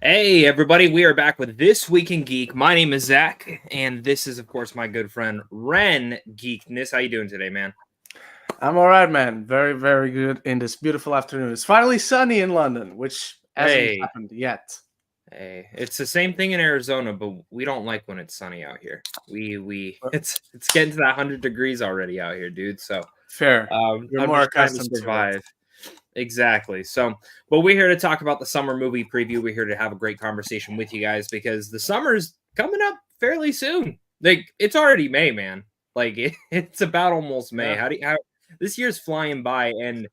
Hey, everybody, we are back with This Week in Geek. My name is Zach, and this is, of course, my good friend, Ren Geekness. How you doing today, man? I'm all right, man. Very, very good in this beautiful afternoon. It's finally sunny in London, which hasn't Hey, happened yet. hey, it's the same thing in Arizona, but we don't like when it's sunny out here. But It's getting to that 100 degrees already out here, dude. So, fair. You're I'm more just trying to accustomed to it. survive. Exactly. So, but we're here to talk about the summer movie preview. We're here to have a great conversation with you guys because the summer's coming up fairly soon. Like it's already May, man. Like it's about almost May. Yeah, How this year's flying by, and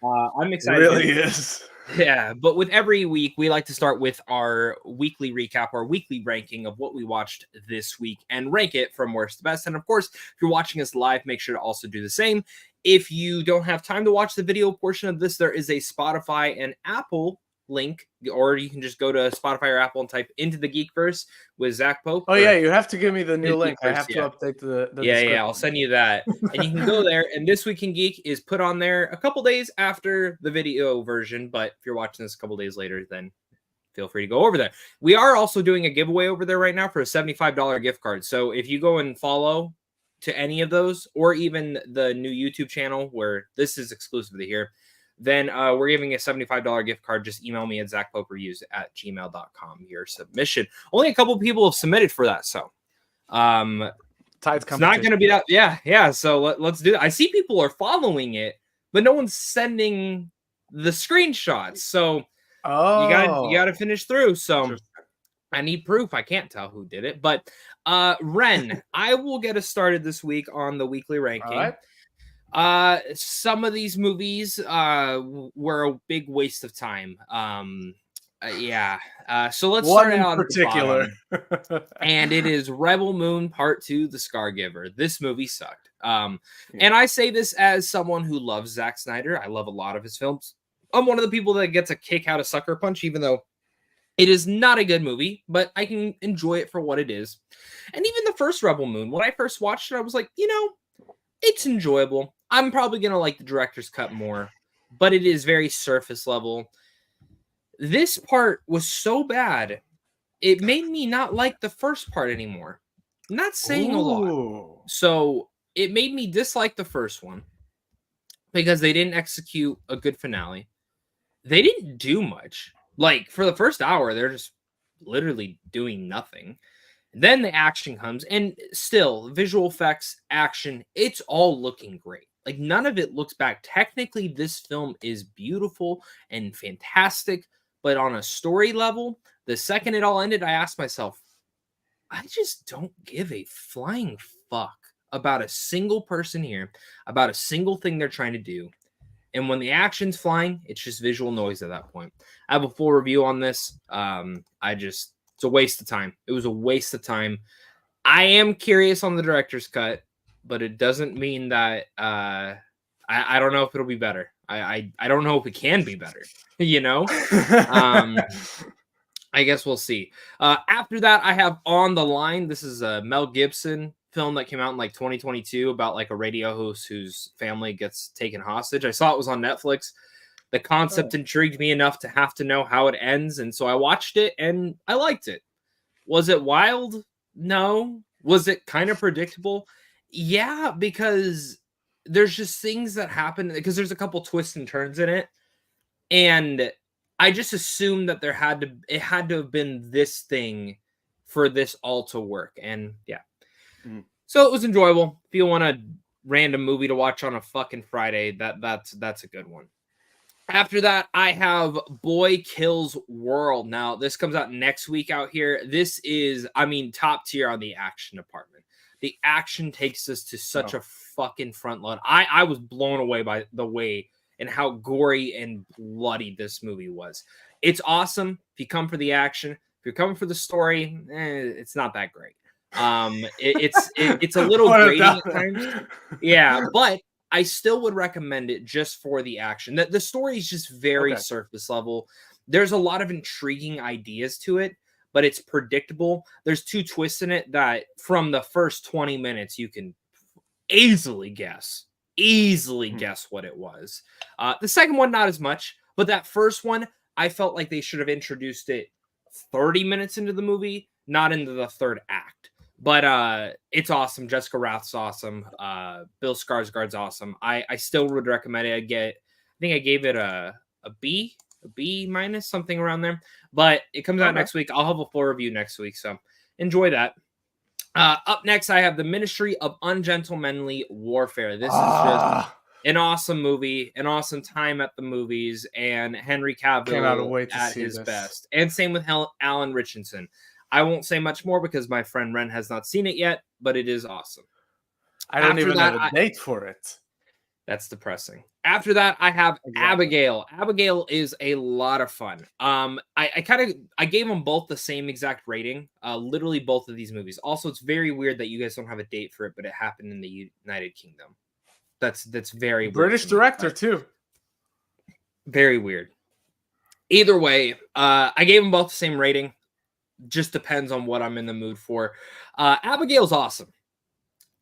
I'm it excited to really is. yeah, but with every week, we like to start with our weekly recap, our weekly ranking of what we watched this week and rank it from worst to best. And of course, if you're watching us live, make sure to also do the same. If you don't have time to watch the video portion of this, there is a Spotify and Apple link, or you can just go to Spotify or Apple and type into the Geekverse with Zach Pope. Oh yeah, Or you have to give me the new link. I Geekverse, have to yeah. update the Yeah, I'll description. send you that. And you can go there. And This Week in Geek is put on there a couple days after the video version. But if you're watching this a couple days later, then feel free to go over there. We are also doing a giveaway over there right now for a $75 gift card. So if you go and follow to any of those, or even the new YouTube channel where this is exclusive to here, then we're giving a $75 gift card. Just email me at zachpoperuse@gmail.com. Your submission. Only a couple people have submitted for that. So Tight it's not going to be that. Yeah. So let's do that. I see people are following it, but no one's sending the screenshots. So you got to finish through. So Interesting. I need proof. I can't tell who did it, but Ren, I will get us started this week on the weekly All ranking. right. Some of these movies were a big waste of time. So let's One start in out at the particular. bottom. And it is Rebel Moon Part 2, The Scargiver. This movie sucked. And I say this as someone who loves Zack Snyder. I love a lot of his films. I'm one of the people that gets a kick out of Sucker Punch, even though it is not a good movie, but I can enjoy it for what it is. And even the first Rebel Moon, when I first watched it, I was like, it's enjoyable. I'm probably going to like the director's cut more, but it is very surface level. This part was so bad, it made me not like the first part anymore. I'm not saying a lot. Ooh. So it made me dislike the first one because they didn't execute a good finale. They didn't do much. Like for the first hour, they're just literally doing nothing. Then the action comes, and still, visual effects, action, it's all looking great. Like none of it looks bad. Technically, this film is beautiful and fantastic, but on a story level, the second it all ended, I asked myself, I just don't give a flying fuck about a single person here, about a single thing they're trying to do. And when the action's flying, it's just visual noise at that point. I have a full review on this. It's a waste of time. It was a waste of time. I am curious on the director's cut, but it doesn't mean that I don't know if it'll be better. I don't know if it can be better, I guess we'll see. After that, I have On the Line. This is a Mel Gibson film that came out in like 2022 about like a radio host whose family gets taken hostage. I saw it was on Netflix. The concept intrigued me enough to have to know how it ends, and so I watched it and I liked it. Was it wild? No. Was it kind of predictable? Yeah, because there's just things that happen because there's a couple twists and turns in it. And I just assumed that it had to have been this thing for this all to work. And yeah. So it was enjoyable. If you want a random movie to watch on a fucking Friday, that's a good one. After that, I have Boy Kills World. Now, this comes out next week out here. This is, top tier on the action department. The action takes us to such a fucking front load. I was blown away by the way and how gory and bloody this movie was. It's awesome if you come for the action. If you're coming for the story, it's not that great. It's a little grating at times. Yeah, but I still would recommend it just for the action. The story is just very surface level. There's a lot of intriguing ideas to it, but it's predictable. There's two twists in it that from the first 20 minutes, you can easily guess what it was. The second one, not as much, but that first one, I felt like they should have introduced it 30 minutes into the movie, not into the third act. But it's awesome. Jessica Rath's awesome. Bill Skarsgård's awesome. I still would recommend it. I think I gave it a B minus, something around there. But it comes out next week. I'll have a full review next week, so enjoy that. Up next, I have The Ministry of Ungentlemanly Warfare. This is just an awesome movie, an awesome time at the movies, and Henry Cavill at his best. And same with Alan Richardson. I won't say much more because my friend Ren has not seen it yet, but it is awesome. I don't even have a date for it. That's depressing. After that, I have Abigail. Abigail is a lot of fun. I gave them both the same exact rating. Literally both of these movies. Also, it's very weird that you guys don't have a date for it, but it happened in the United Kingdom. That's very British weird director too. Very weird. Either way, I gave them both the same rating. Just depends on what I'm in the mood for. Abigail's awesome.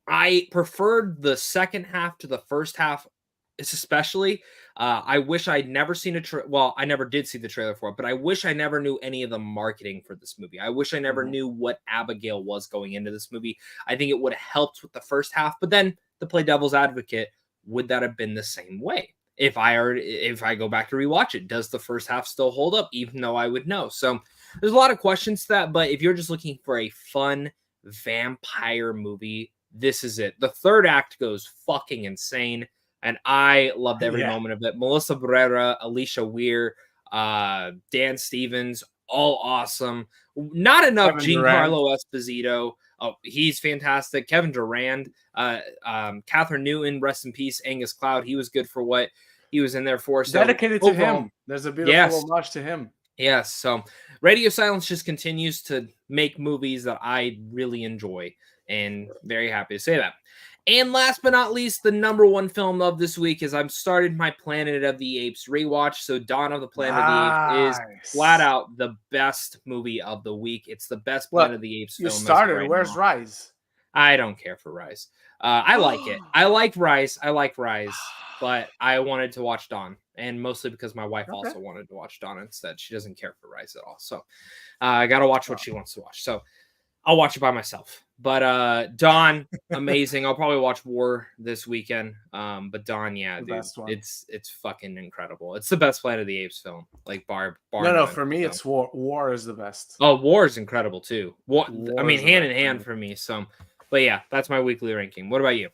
I preferred the second half to the first half, especially. I wish I'd never seen I never did see the trailer for it, but I wish I never knew any of the marketing for this movie. I wish I never knew what Abigail was going into this movie. I think it would have helped with the first half, but then to play devil's advocate, would that have been the same way? If I go back to rewatch it, does the first half still hold up, even though I would know? So there's a lot of questions to that, but if you're just looking for a fun vampire movie, this is it. The third act goes fucking insane, and I loved every moment of it. Melissa Barrera, Alicia Weir, Dan Stevens, all awesome. Not enough Giancarlo Esposito. Oh, he's fantastic. Kevin Durand, Catherine Newton, rest in peace. Angus Cloud, he was good for what he was in there for. So dedicated to him. There's a beautiful homage to him. Yes. So Radio Silence just continues to make movies that I really enjoy, and very happy to say that. And last but not least, the number one film of this week is I've started my Planet of the Apes rewatch. So Dawn of the Planet of the Apes is flat out the best movie of the week. It's the best Planet of the Apes film. You started. Where's Rise? I don't care for Rise. I like it. I like Rise. But I wanted to watch Dawn, and mostly because my wife also wanted to watch Dawn instead. She doesn't care for Rise at all. So I got to watch what she wants to watch. So I'll watch it by myself. But Dawn, amazing. I'll probably watch War this weekend. But Dawn, dude, it's fucking incredible. It's the best Planet of the Apes film. Like bar. No, for me it's War. War is the best. Oh, War is incredible too. War I mean, hand in hand for me. So, but yeah, that's my weekly ranking. What about you?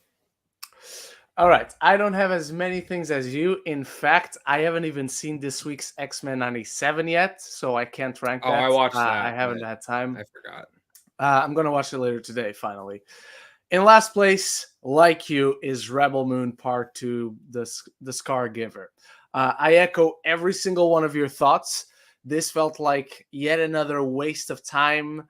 All right, I don't have as many things as you. In fact, I haven't even seen this week's X-Men 97 yet, so I can't rank that. I watched that. I haven't had time. I forgot. I'm going to watch it later today, finally. In last place, like you, is Rebel Moon Part 2, The Scar Giver. I echo every single one of your thoughts. This felt like yet another waste of time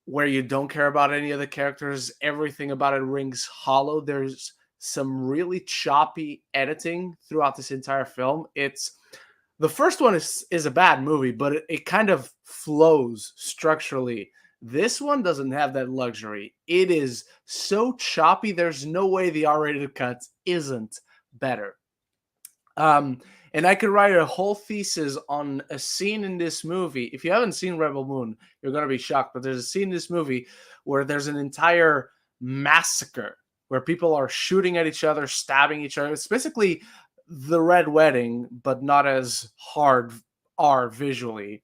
where you don't care about any of the characters. Everything about it rings hollow. There's some really choppy editing throughout this entire film. The first one is a bad movie, but it kind of flows structurally. This one doesn't have that luxury. It is so choppy. There's no way the R-rated cut isn't better. And I could write a whole thesis on a scene in this movie. If you haven't seen Rebel Moon, you're going to be shocked. But there's a scene in this movie where there's an entire massacre where people are shooting at each other, stabbing each other. It's basically the Red Wedding, but not as hard R visually.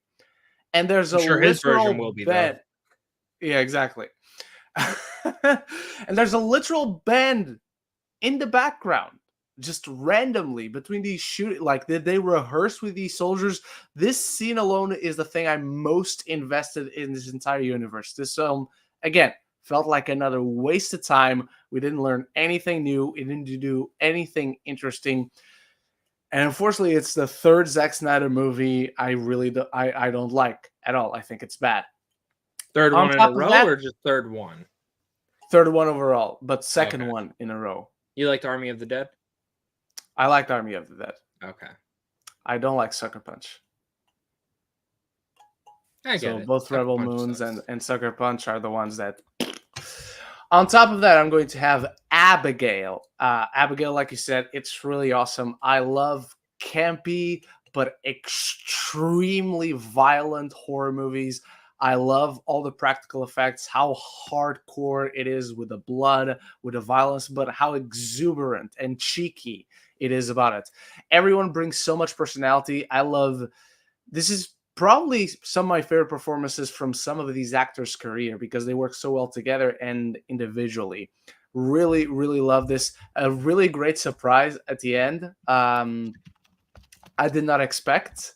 And there's a literal his version will be bed. Yeah, exactly. And there's a literal band in the background, just randomly between these shooting. Like, did they rehearse with these soldiers? This scene alone is the thing I'm most invested in this entire universe. This film, again, felt like another waste of time. We didn't learn anything new. We didn't do anything interesting. And unfortunately, it's the third Zack Snyder movie I don't like at all. I think it's bad. Third one in a row, or just third one? Third one overall, but second one in a row. You liked Army of the Dead? I liked Army of the Dead. Okay. I don't like Sucker Punch. I get it. Both Rebel Moons and Sucker Punch are the ones that... On top of that, I'm going to have Abigail. Abigail, like you said, it's really awesome. I love campy, but extremely violent horror movies. I love all the practical effects, how hardcore it is with the blood, with the violence, but how exuberant and cheeky it is about it. Everyone brings so much personality. I love this is probably some of my favorite performances from some of these actors' career because they work so well together and individually. Really, really love this. A really great surprise at the end. I did not expect.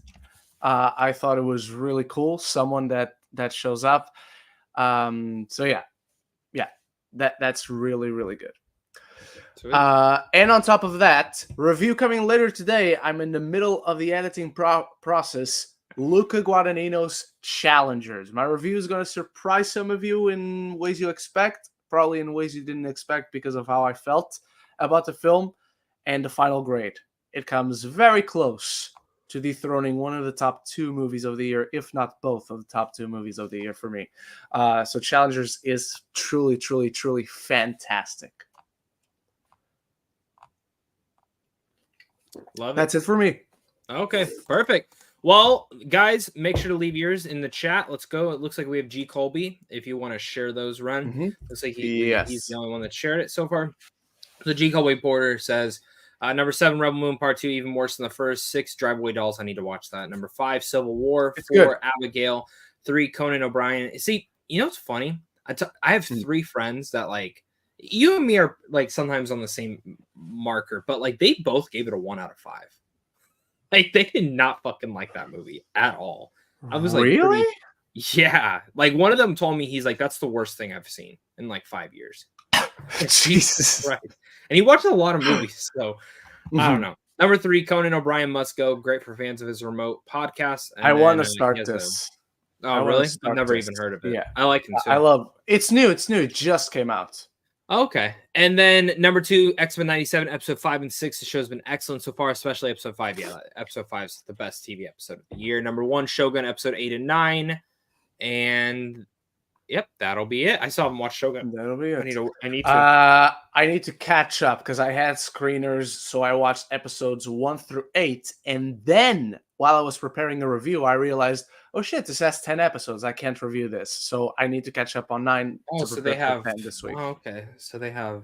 I thought it was really cool. Someone that shows up. So yeah, that's really, really good. And on top of that, review coming later today. I'm in the middle of the editing process. Luca Guadagnino's Challengers. My review is going to surprise some of you in ways you expect, probably in ways you didn't expect because of how I felt about the film and the final grade. It comes very close to dethroning one of the top 2 movies of the year, if not both of the top 2 movies of the year for me. So Challengers is truly, truly, truly fantastic. Love it. That's it for me. Okay, perfect. Well, guys, make sure to leave yours in the chat. Let's go. It looks like we have G. Colby. If you want to share those, Ren. Mm-hmm. Looks like he's the only one that shared it so far. So G. Colby Porter says, number 7, Rebel Moon Part 2, even worse than the first. 6, Drive-Away Dolls. I need to watch that. Number 5, Civil War. It's 4, good. Abigail. 3, Conan O'Brien. See, you know what's funny? I have 3 friends that, like, you and me are, like, sometimes on the same marker, but, like, they both gave it a 1 out of 5. Like, they did not fucking like that movie at all. I was like, really? Yeah. Like, one of them told me, he's like, that's the worst thing I've seen in like 5 years. Jesus. Right. And he watched a lot of movies, so I don't know. Number 3, Conan O'Brien Must Go. Great for fans of his remote podcast. And I want to start this. Oh, really? I've never even heard of it. Yeah. I like him too. I love it's new. It's new. It just came out. Okay. And then number 2, X-Men 97, episode 5 and 6. The show's been excellent so far, especially episode 5. Yeah, episode 5 is the best TV episode of the year. Number 1, Shogun, episode 8 and 9. And yep, that'll be it. I still haven't watched Shogun. That'll be it. I need to catch up because I had screeners, so I watched episodes 1 through 8, and then while I was preparing a review, I realized, oh shit, this has 10 episodes. I can't review this, so I need to catch up on 9. Oh, so they have 10 this week. Oh, okay, so they have.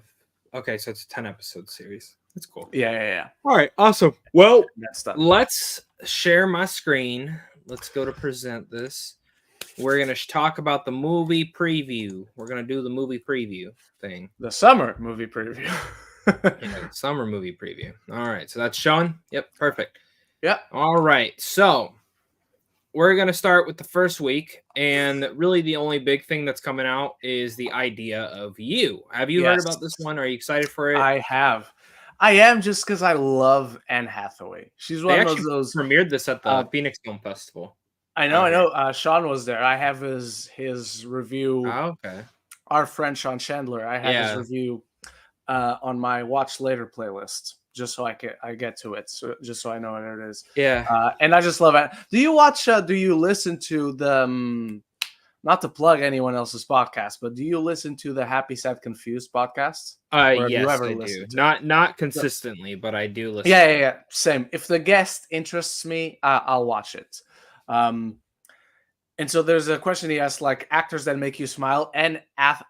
Okay, so it's a 10 episode series. That's cool. Yeah. All right, awesome. Well, let's share my screen. Let's go to present this. We're going to talk about the movie preview. We're going to do the movie preview thing. The summer movie preview. Summer movie preview. All right. So that's showing. Yep. Perfect. Yep. All right. So we're going to start with the first week. And really the only big thing that's coming out is the idea of You. Have you heard about this one? Are you excited for it? I have. I am, just because I love Anne Hathaway. She's one of those. Premiered this at the Phoenix Film Festival. I know. Sean was there. I have his review. Oh, okay. Our friend Sean Chandler. I have his review on my watch later playlist, just so I get to it, just so I know what it is. Yeah. And I just love it. Do you watch? Do you listen to the? Not to plug anyone else's podcast, but do you listen to the Happy Sad Confused podcast? Yes, I do. Not consistently, but I do listen. Yeah. Same. If the guest interests me, I'll watch it. And so there's a question he asked, like, actors that make you smile, and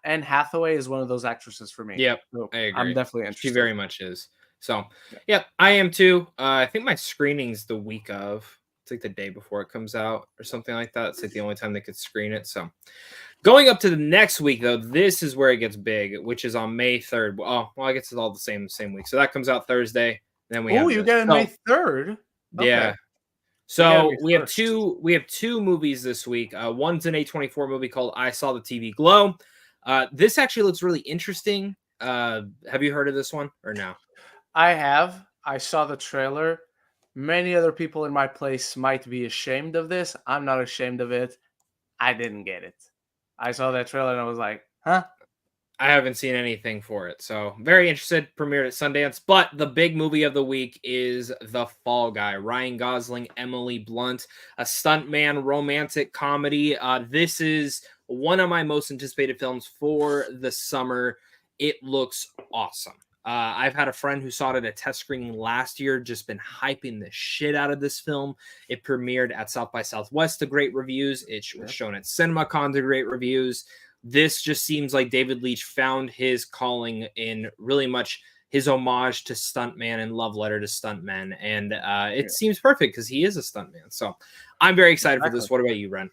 Anne Hathaway is one of those actresses for me. Yep, so I agree. I'm definitely interested. She very much is. So, yep, I am too. I think my screening's the week of. It's like the day before it comes out or something like that. It's like the only time they could screen it. So, going up to the next week, though, this is where it gets big, which is on May 3rd. Oh, well, I guess it's all the same week. So that comes out Thursday. Then we you get it May 3rd? Okay. Yeah. So we have two movies this week. One's an A24 movie called I Saw the TV Glow. This actually looks really interesting. Have you heard of this one or no? I have. I saw the trailer. Many other people in my place might be ashamed of this. I'm not ashamed of it. I didn't get it. I saw that trailer and I was like, huh? I haven't seen anything for it, so very interested. Premiered at Sundance, but the big movie of the week is The Fall Guy. Ryan Gosling, Emily Blunt, a stuntman romantic comedy. This is one of my most anticipated films for the summer. It looks awesome. I've had a friend who saw it at a test screening last year, just been hyping the shit out of this film. It premiered at South by Southwest to great reviews. It was shown at CinemaCon to great reviews. This just seems like David Leitch found his calling in really much his homage to stuntman and love letter to stuntmen. And it seems perfect because he is a stuntman. So I'm very excited for this. What about you, Ren?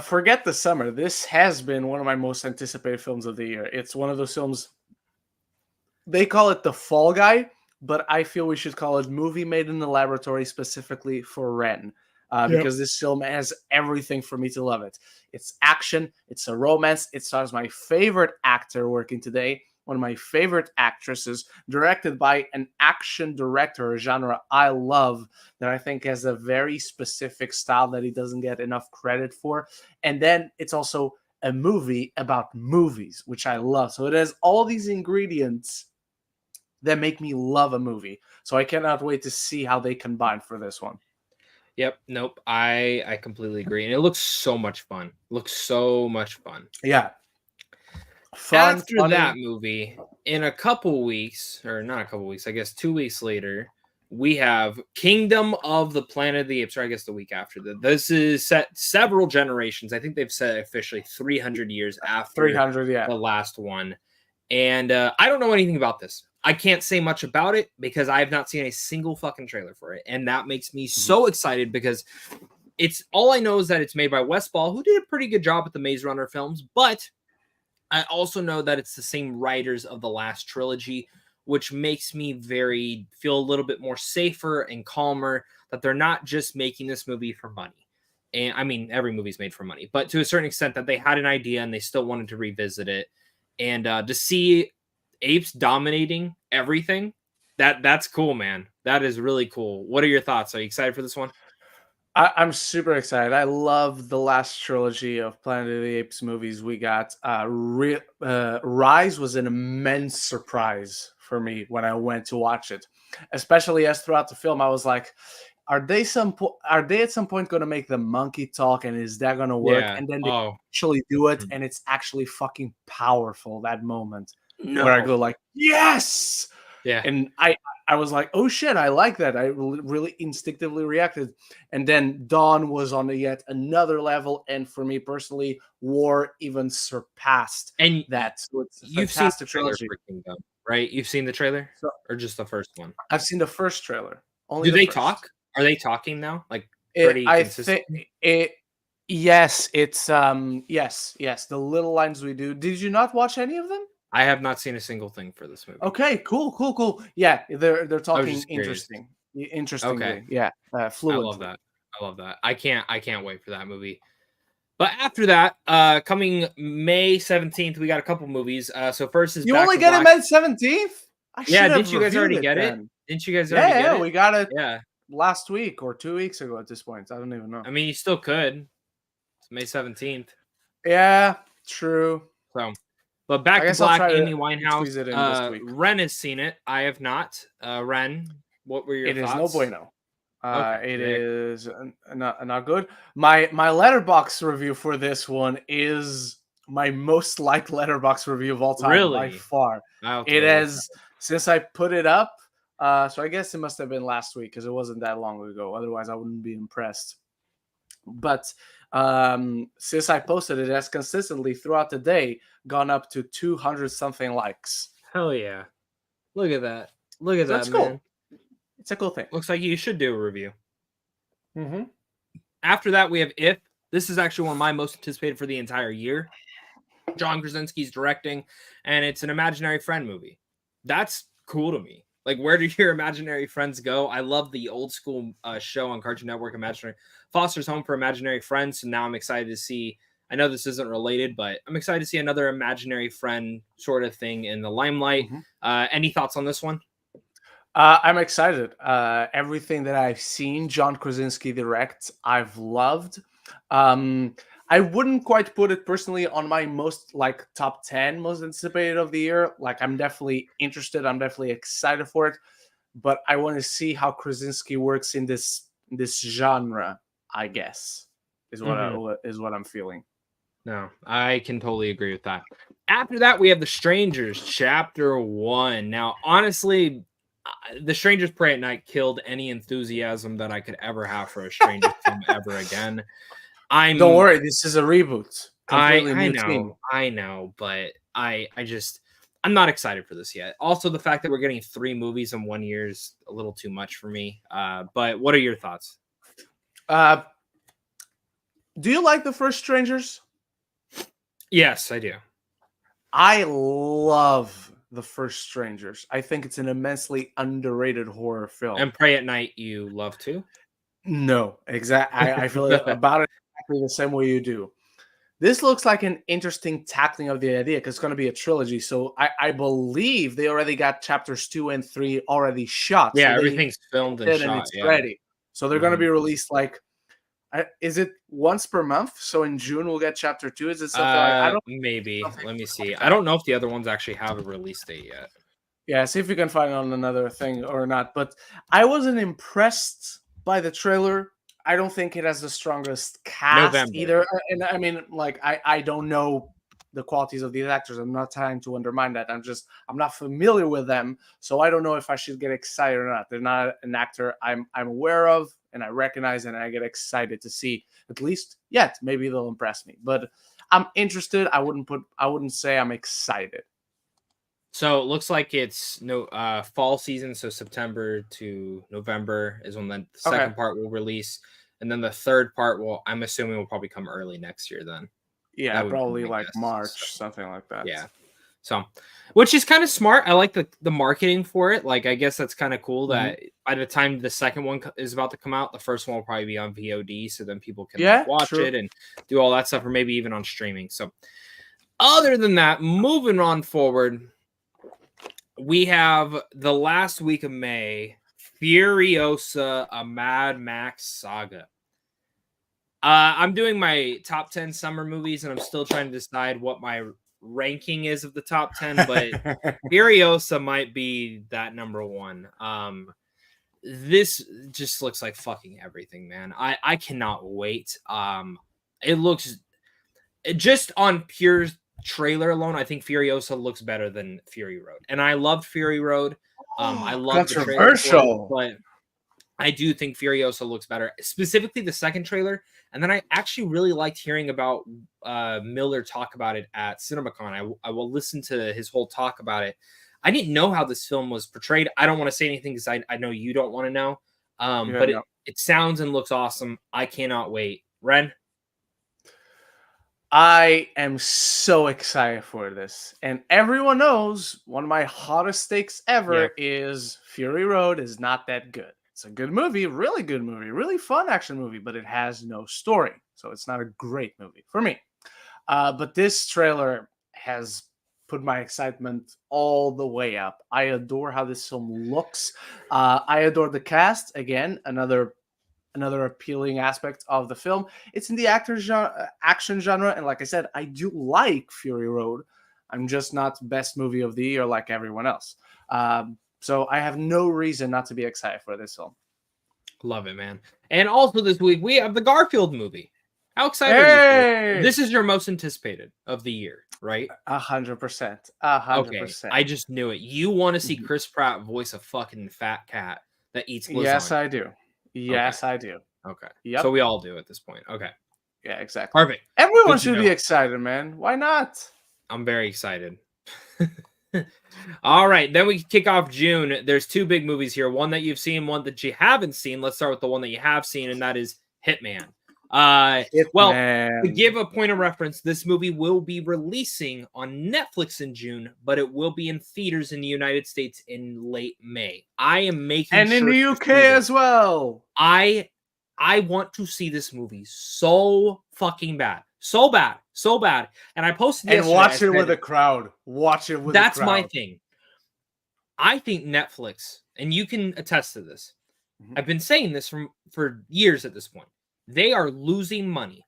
Forget the summer. This has been one of my most anticipated films of the year. It's one of those films, they call it the Fall Guy, but I feel we should call it movie made in the laboratory specifically for Ren. Because this film has everything for me to love it. It's action, it's a romance, it stars my favorite actor working today, one of my favorite actresses, directed by an action director, a genre I love, that I think has a very specific style that he doesn't get enough credit for. And then it's also a movie about movies, which I love. So it has all these ingredients that make me love a movie. So I cannot wait to see how they combine for this one. Yep. Nope. I completely agree. And it looks so much fun. Looks so much fun. Yeah. Fun, After funny. that movie, in a couple weeks, or not a couple weeks, I guess 2 weeks later, we have Kingdom of the Planet of the Apes, or I guess the week after that. This is set several generations. I think they've said officially 300 years after 300, yeah. the last one. And I don't know anything about this. I can't say much about it because I have not seen a single fucking trailer for it. And that makes me so excited because it's all I know is that it's made by Wes Ball, who did a pretty good job at the Maze Runner films. But I also know that it's the same writers of the last trilogy, which makes me feel a little bit more safer and calmer that they're not just making this movie for money. And I mean, every movie's made for money, but to a certain extent that they had an idea and they still wanted to revisit it. And to see apes dominating everything, that's cool, man. That is really cool. What are your thoughts? Are you excited for this one? I'm super excited. I love the last trilogy of Planet of the Apes movies we got. Rise was an immense surprise for me when I went to watch it, especially as throughout the film I was like, are they at some point going to make the monkey talk, and is that going to work? Yeah. And then they actually do it, and it's actually fucking powerful, that moment where I go like, yes! Yeah. And I was like, oh shit, I like that. I really instinctively reacted. And then Dawn was on yet another level. And for me personally, War even surpassed that. So it's you've seen the trailer for Kingdom, right? You've seen the trailer? Or just the first one? I've seen the first trailer. Only Do they talk? Are they talking now? Like pretty consistent? Yes, it's yes. The little lines we do. Did you not watch any of them? I have not seen a single thing for this movie. Okay, cool. Yeah, they're talking interestingly. Okay. Yeah, fluent. I love that. I can't wait for that movie. But after that, coming May 17th, we got a couple movies. So first is you only get it May 17th. Yeah, didn't you guys already get it? Didn't you guys already get it? We got it. Yeah, last week or 2 weeks ago. At this point, I don't even know. I mean, you still could. It's May 17th. Yeah, true. So. But back to Black, Amy Winehouse. Ren has seen it. I have not. Ren, what were your thoughts? It is no bueno. It is not good. My Letterboxd review for this one is my most liked Letterboxd review of all time by far. It has, since I put it up, so I guess it must have been last week because it wasn't that long ago. Otherwise, I wouldn't be impressed. But since I posted it, has consistently throughout the day gone up to 200 something likes. Hell yeah. Look at that. That's cool. Man. It's a cool thing. Looks like you should do a review. Mm-hmm. After that, we have If. This is actually one of my most anticipated for the entire year. John Krasinski's directing, and it's an imaginary friend movie. That's cool to me. Like, where do your imaginary friends go? I love the old school show on Cartoon Network, Imaginary Foster's Home for Imaginary Friends. So now I'm excited to see, I know this isn't related, but I'm excited to see another imaginary friend sort of thing in the limelight. Any thoughts on this one? I'm excited. Everything that I've seen John Krasinski direct, I've loved. I wouldn't quite put it personally on my most top 10 most anticipated of the year. Like, I'm definitely interested. I'm definitely excited for it, but I want to see how Krasinski works in this genre, I guess, is what I'm feeling. No, I can totally agree with that. After that, we have The Strangers, Chapter 1. Now, honestly, The Strangers Pray at Night killed any enthusiasm that I could ever have for a Strangers film ever again. Don't I'm worry, this is a reboot. Completely I new team. know, but I just I'm not excited for this yet. Also, the fact that we're getting 3 movies in 1 year is a little too much for me. But what are your thoughts? Uh, do you like the first Strangers? Yes, I do. I love the first Strangers. I think it's an immensely underrated horror film. And Pray at Night you love too? No, exactly. I feel about it exactly the same way you do. This looks like an interesting tackling of the idea because it's going to be a trilogy. So I believe they already got chapters 2 and 3 already shot. Yeah, So they everything's filmed and did and shot, it's yeah. ready. So they're going to Mhm. be released like, is it once per month? So in June we'll get chapter 2. Is it something like I don't Maybe. something Let me see. like I that. don't know if the other ones actually have a release date yet. Yeah, see if you can find on another thing or not. But I wasn't impressed by the trailer. I don't think it has the strongest cast November. either. And I mean, like, I don't know the qualities of these actors. I'm not trying to undermine that. I'm not familiar with them, so I don't know if I should get excited or not. They're not an actor I'm aware of and I recognize and I get excited to see at least yet. Maybe they'll impress me, but I'm interested. I wouldn't say I'm excited. So it looks like it's no fall season, so September to November is when the Okay. second part will release. And then the third part will I'm assuming will probably come early next year then. Yeah, That would be probably my like guess. So March, something like that. yeah. So which is kind of smart. I like the marketing for it. Like I guess that's kind of cool Mhm. that by the time the second one is about to come out, the first one will probably be on VOD, so then people can like Yeah, watch true. it and do all that stuff, or maybe even on streaming. So other than that, moving on forward, we have the last week of May, Furiosa, a Mad Max saga. I'm doing my top 10 summer movies, and I'm still trying to decide what my ranking is of the top 10, but Furiosa might be that number one. This just looks like fucking everything, man. I cannot wait. It looks just on pure trailer alone, I think Furiosa looks better than Fury Road. And I loved Fury Road. I love the trailer for it, Controversial. but I do think Furiosa looks better, specifically the second trailer. And then I actually really liked hearing about Miller talk about it at CinemaCon. I will listen to his whole talk about it. I didn't know how this film was portrayed. I don't want to say anything because I know you don't want to know. Yeah, But no. it sounds and looks awesome. I cannot wait. Ren? I am so excited for this. And everyone knows one of my hottest takes Yeah. ever is Fury Road is not that good. It's a good movie, really fun action movie, but it has no story. So it's not a great movie for me. But this trailer has put my excitement all the way up. I adore how this film looks. I adore the cast. Again, another appealing aspect of the film. It's in the action genre, and like I said, I do like Fury Road. I'm just not best movie of the year like everyone else. So I have no reason not to be excited for this film. Love it, man. And also this week we have the Garfield movie. How excited are you for this? Hey, This is your most anticipated of the year, right? 100%, a hundred Okay, percent. I just knew it. You want to see Mhm. Chris Pratt voice a fucking fat cat that eats Yes, lasagna. I do. Okay, Yes, I do. okay. So Yep. we all do at this point. Okay, Yeah, exactly. perfect. Everyone Good to should be know. excited, man. Why not? I'm very excited. All right, then we kick off June. There's two big movies here. One that you've seen, one that you haven't seen. Let's start with the one that you have seen, and that is Hitman. Well, to Hitman. give a point of reference, this movie will be releasing on Netflix in June, but it will be in theaters in the United States in late May. I am making And in sure the to UK see this. as well. I want to see this movie so fucking bad. So bad. So bad. And I posted And yesterday. watch I it with said, a crowd. Watch it with a that's my crowd. thing. I think Netflix, and you can attest to this. Mhm. I've been saying this for years at this point. They are losing money.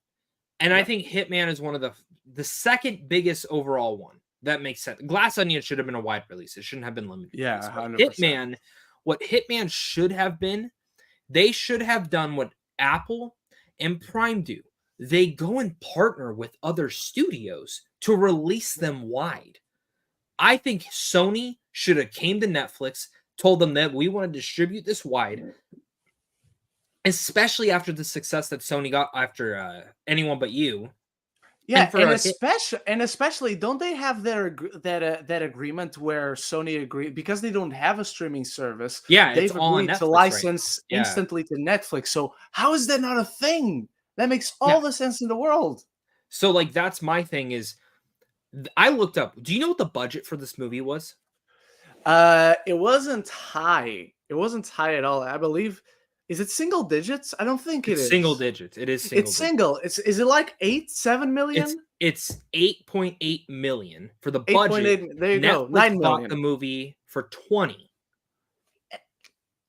And I Yep. think Hitman is one of the second biggest overall one. That makes sense. Glass Onion should have been a wide release. It shouldn't have been limited Yeah, release. But 100%. Hitman, what Hitman should have been, they should have done what Apple and Prime do. they go and partner with other studios to release them wide. I think Sony should have came to Netflix, told them that we want to distribute this wide, especially after the success that Sony got after Anyone But You. Yeah, for a hit, and especially, don't they have that agreement where Sony agreed, because they don't have a streaming service? yeah, it's They've all on agreed to Netflix right now. license Yeah. instantly to Netflix. So how is that not a thing? That makes all Yeah. the sense in the world. So like that's my thing is I looked up. Do you know what the budget for this movie was? It wasn't high. It wasn't high at all. I believe. Is it single digits? I don't think it It's is. single digits. It is single It's single. Is it like 7 million? It's 8.8 million for the 8.8. budget. There you go. Netflix 9 bought million. the movie for 20.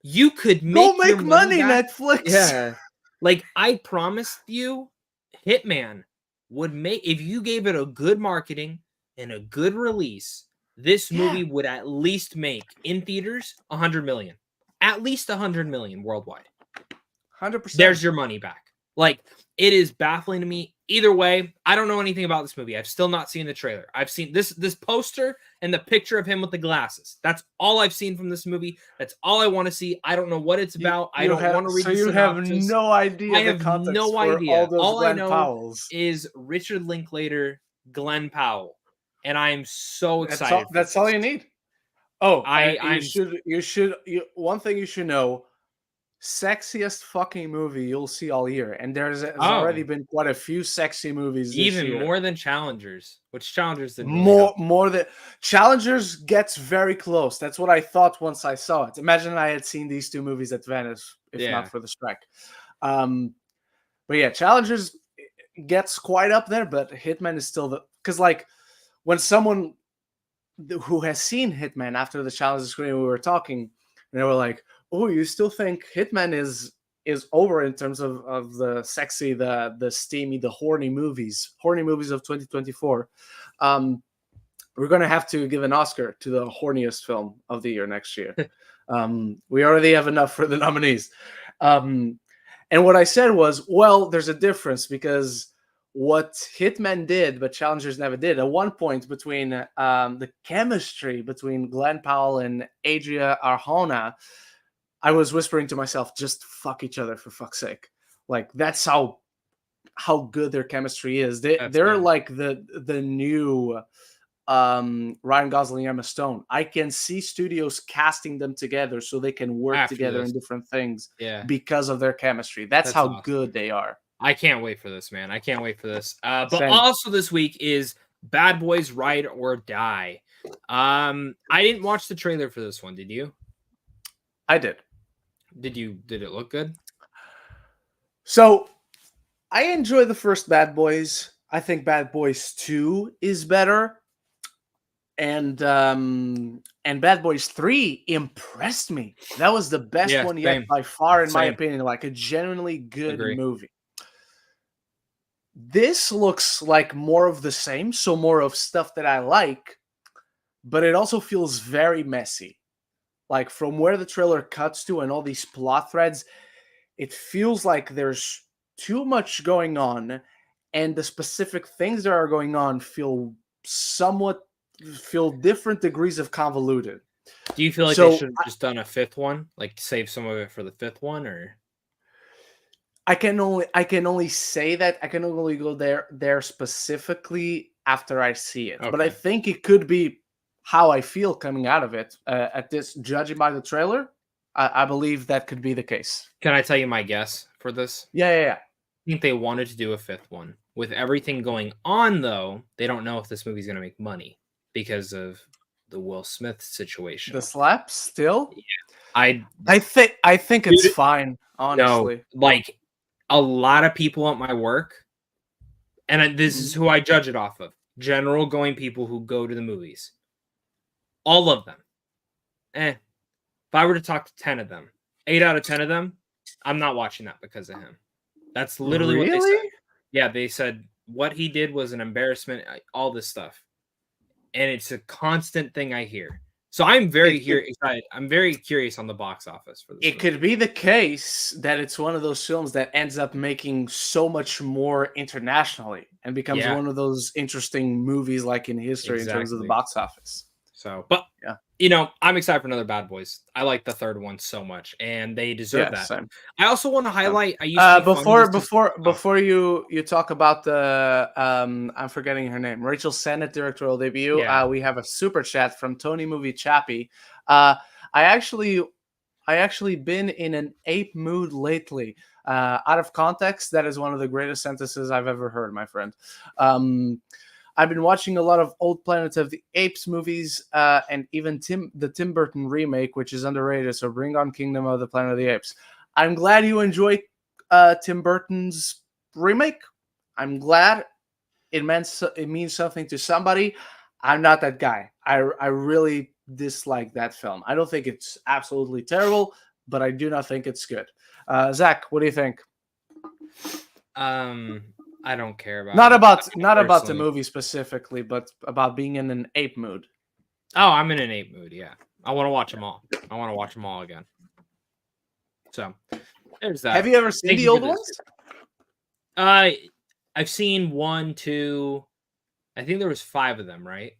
You could Go make your make money, back. Netflix. Yeah. Like I promised you, Hitman would make, if you gave it a good marketing and a good release, this movie would at least make in theaters 100 million. At least 100 million worldwide. 100%. There's your money back. Like, it is baffling to me. Either way, I don't know anything about this movie. I've still not seen the trailer. I've seen this poster and the picture of him with the glasses. That's all I've seen from this movie. That's all I want to see. I don't know what it's about. I don't want to read the synopsis. So you have no idea. I have no idea. All I know Powells. is Richard Linklater, Glenn Powell, and I'm so excited. That's all you need. Oh, one thing you should know: sexiest fucking movie you'll see all year, and there's already been quite a few sexy movies this even year. more than Challengers, which Challengers didn't more than Challengers gets very close. That's what I thought once I saw it. Imagine I had seen these two movies at Venice if not for the strike. But yeah, Challengers gets quite up there, but Hitman is still because like when someone who has seen Hitman after the Challengers screen, we were talking, and they were like, "Oh, you still think Hitman is over in terms of the sexy, the steamy, the horny movies of 2024. We're gonna have to give an Oscar to the horniest film of the year next year. We already have enough for the nominees. And what I said was, well, there's a difference because what Hitman did, but Challengers never did. At one point, between the chemistry between Glenn Powell and Adria Arjona, I was whispering to myself, just fuck each other for fuck's sake. Like that's how good their chemistry is. They're like the new Ryan Gosling, Emma Stone. I can see studios casting them together so they can work together in different things because of their chemistry. That's how awesome. Good they are. I can't wait for this, man. I can't wait for this. But also this week is Bad Boys Ride or Die. I didn't watch the trailer for this one. Did you? I did. Did it look good? So I enjoy the first Bad Boys. I think Bad Boys 2 is better. And Bad Boys 3 impressed me. That was the best one yet by far, in my opinion. Like a genuinely good movie. This looks like more of the same, so more of stuff that I like, but it also feels very messy. Like from where the trailer cuts to and all these plot threads, it feels like there's too much going on, and the specific things that are going on feel different degrees of convoluted. Do you feel like they should have just done a fifth one, like save some of it for the fifth one, or? I can only say that. I can only go there specifically after I see it. Okay. But I think it could be how I feel coming out of it. At this, judging by the trailer, I believe that could be the case. Can I tell you my guess for this? Yeah. I think they wanted to do a fifth one. With everything going on, though, they don't know if this movie's going to make money because of the Will Smith situation. The slap still? Yeah. I think it's fine, honestly. No, like a lot of people at my work, and this is who I judge it off of, general going people who go to the movies. All of them. If I were to talk to 10 of them, 8 out of 10 of them, I'm not watching that because of him. That's literally what they said. Yeah, they said what he did was an embarrassment, all this stuff. And it's a constant thing I hear. So I'm very It could, excited. I'm very curious on the box office for this it movie. could be the case that it's one of those films that ends up making so much more internationally and becomes Yeah, one of those interesting movies like in history in terms of the exactly. box office. So, but Yeah. I'm excited for another Bad Boys. I like the third one so much, and they deserve Yeah, that. same. I also want to Yeah. highlight. I used to be funny. Before This is before you talk about the I'm forgetting her name, Rachel Sennett directorial debut. yeah. We have a super chat from Tony Movie Chappie. Uh, I actually been in an ape mood lately. Out of context, that is one of the greatest sentences I've ever heard, my friend. I've been watching a lot of old Planet of the Apes movies, and even the Tim Burton remake, which is underrated. So bring on Kingdom of the Planet of the Apes. I'm glad you enjoy Tim Burton's remake. I'm glad it means something to somebody. I'm not that guy. I really dislike that film. I don't think it's absolutely terrible, but I do not think it's good. Zach, what do you think? I don't care about Not it. about not about the Personally. movie specifically, but about being in an ape mood. Oh, I'm in an ape mood. Yeah, I want to watch them all. I want to watch them all again. So there's that. Have you ever seen Thank the you for old this. ones? I've seen 1, 2. I think there was 5 of them, right?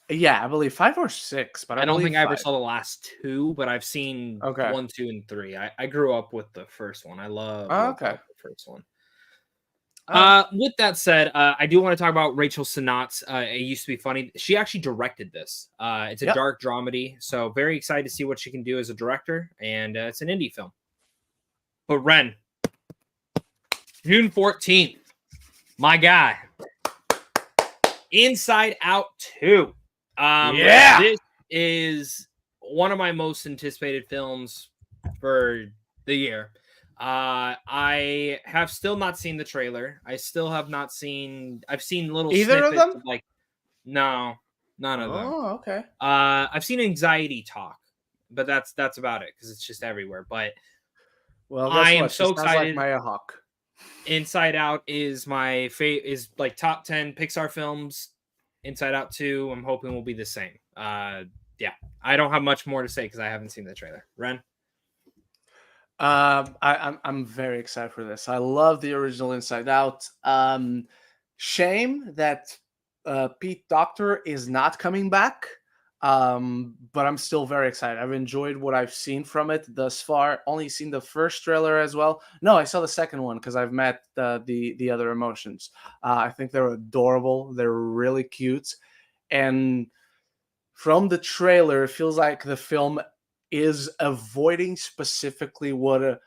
Yeah, I believe 5 or 6, but I don't think I ever 5. saw the last 2, but I've seen Okay. 1, 2, and 3. I grew up with the first one. I love Okay. the first one. Oh. With that said, I do want to talk about Rachel Sennott. It used to be funny. She actually directed this. It's a Yep. dark dramedy, so very excited to see what she can do as a director. And it's an indie film. But Ren, June 14th, my guy, Inside Out 2. Yeah. This is one of my most anticipated films for the year. I have still not seen the trailer. I still have not seen. I've seen little Either of snippets them? of no, none of them. Oh, okay. I've seen Anxiety Talk, but that's about it because it's just everywhere. But Well, I guess am what? She so sounds like excited. Maya Hawk. Inside Out is my is like top 10 Pixar films. Inside Out 2, I'm hoping will be the same. Yeah, I don't have much more to say because I haven't seen the trailer. Ren? I'm very excited for this. I love the original Inside Out. Shame that Pete Docter is not coming back. But I'm still very excited. I've enjoyed what I've seen from it thus far. Only seen the first trailer as well. No, I saw the second one because I've met the other emotions. I think they're adorable. They're really cute, and from the trailer, it feels like the film is avoiding specifically what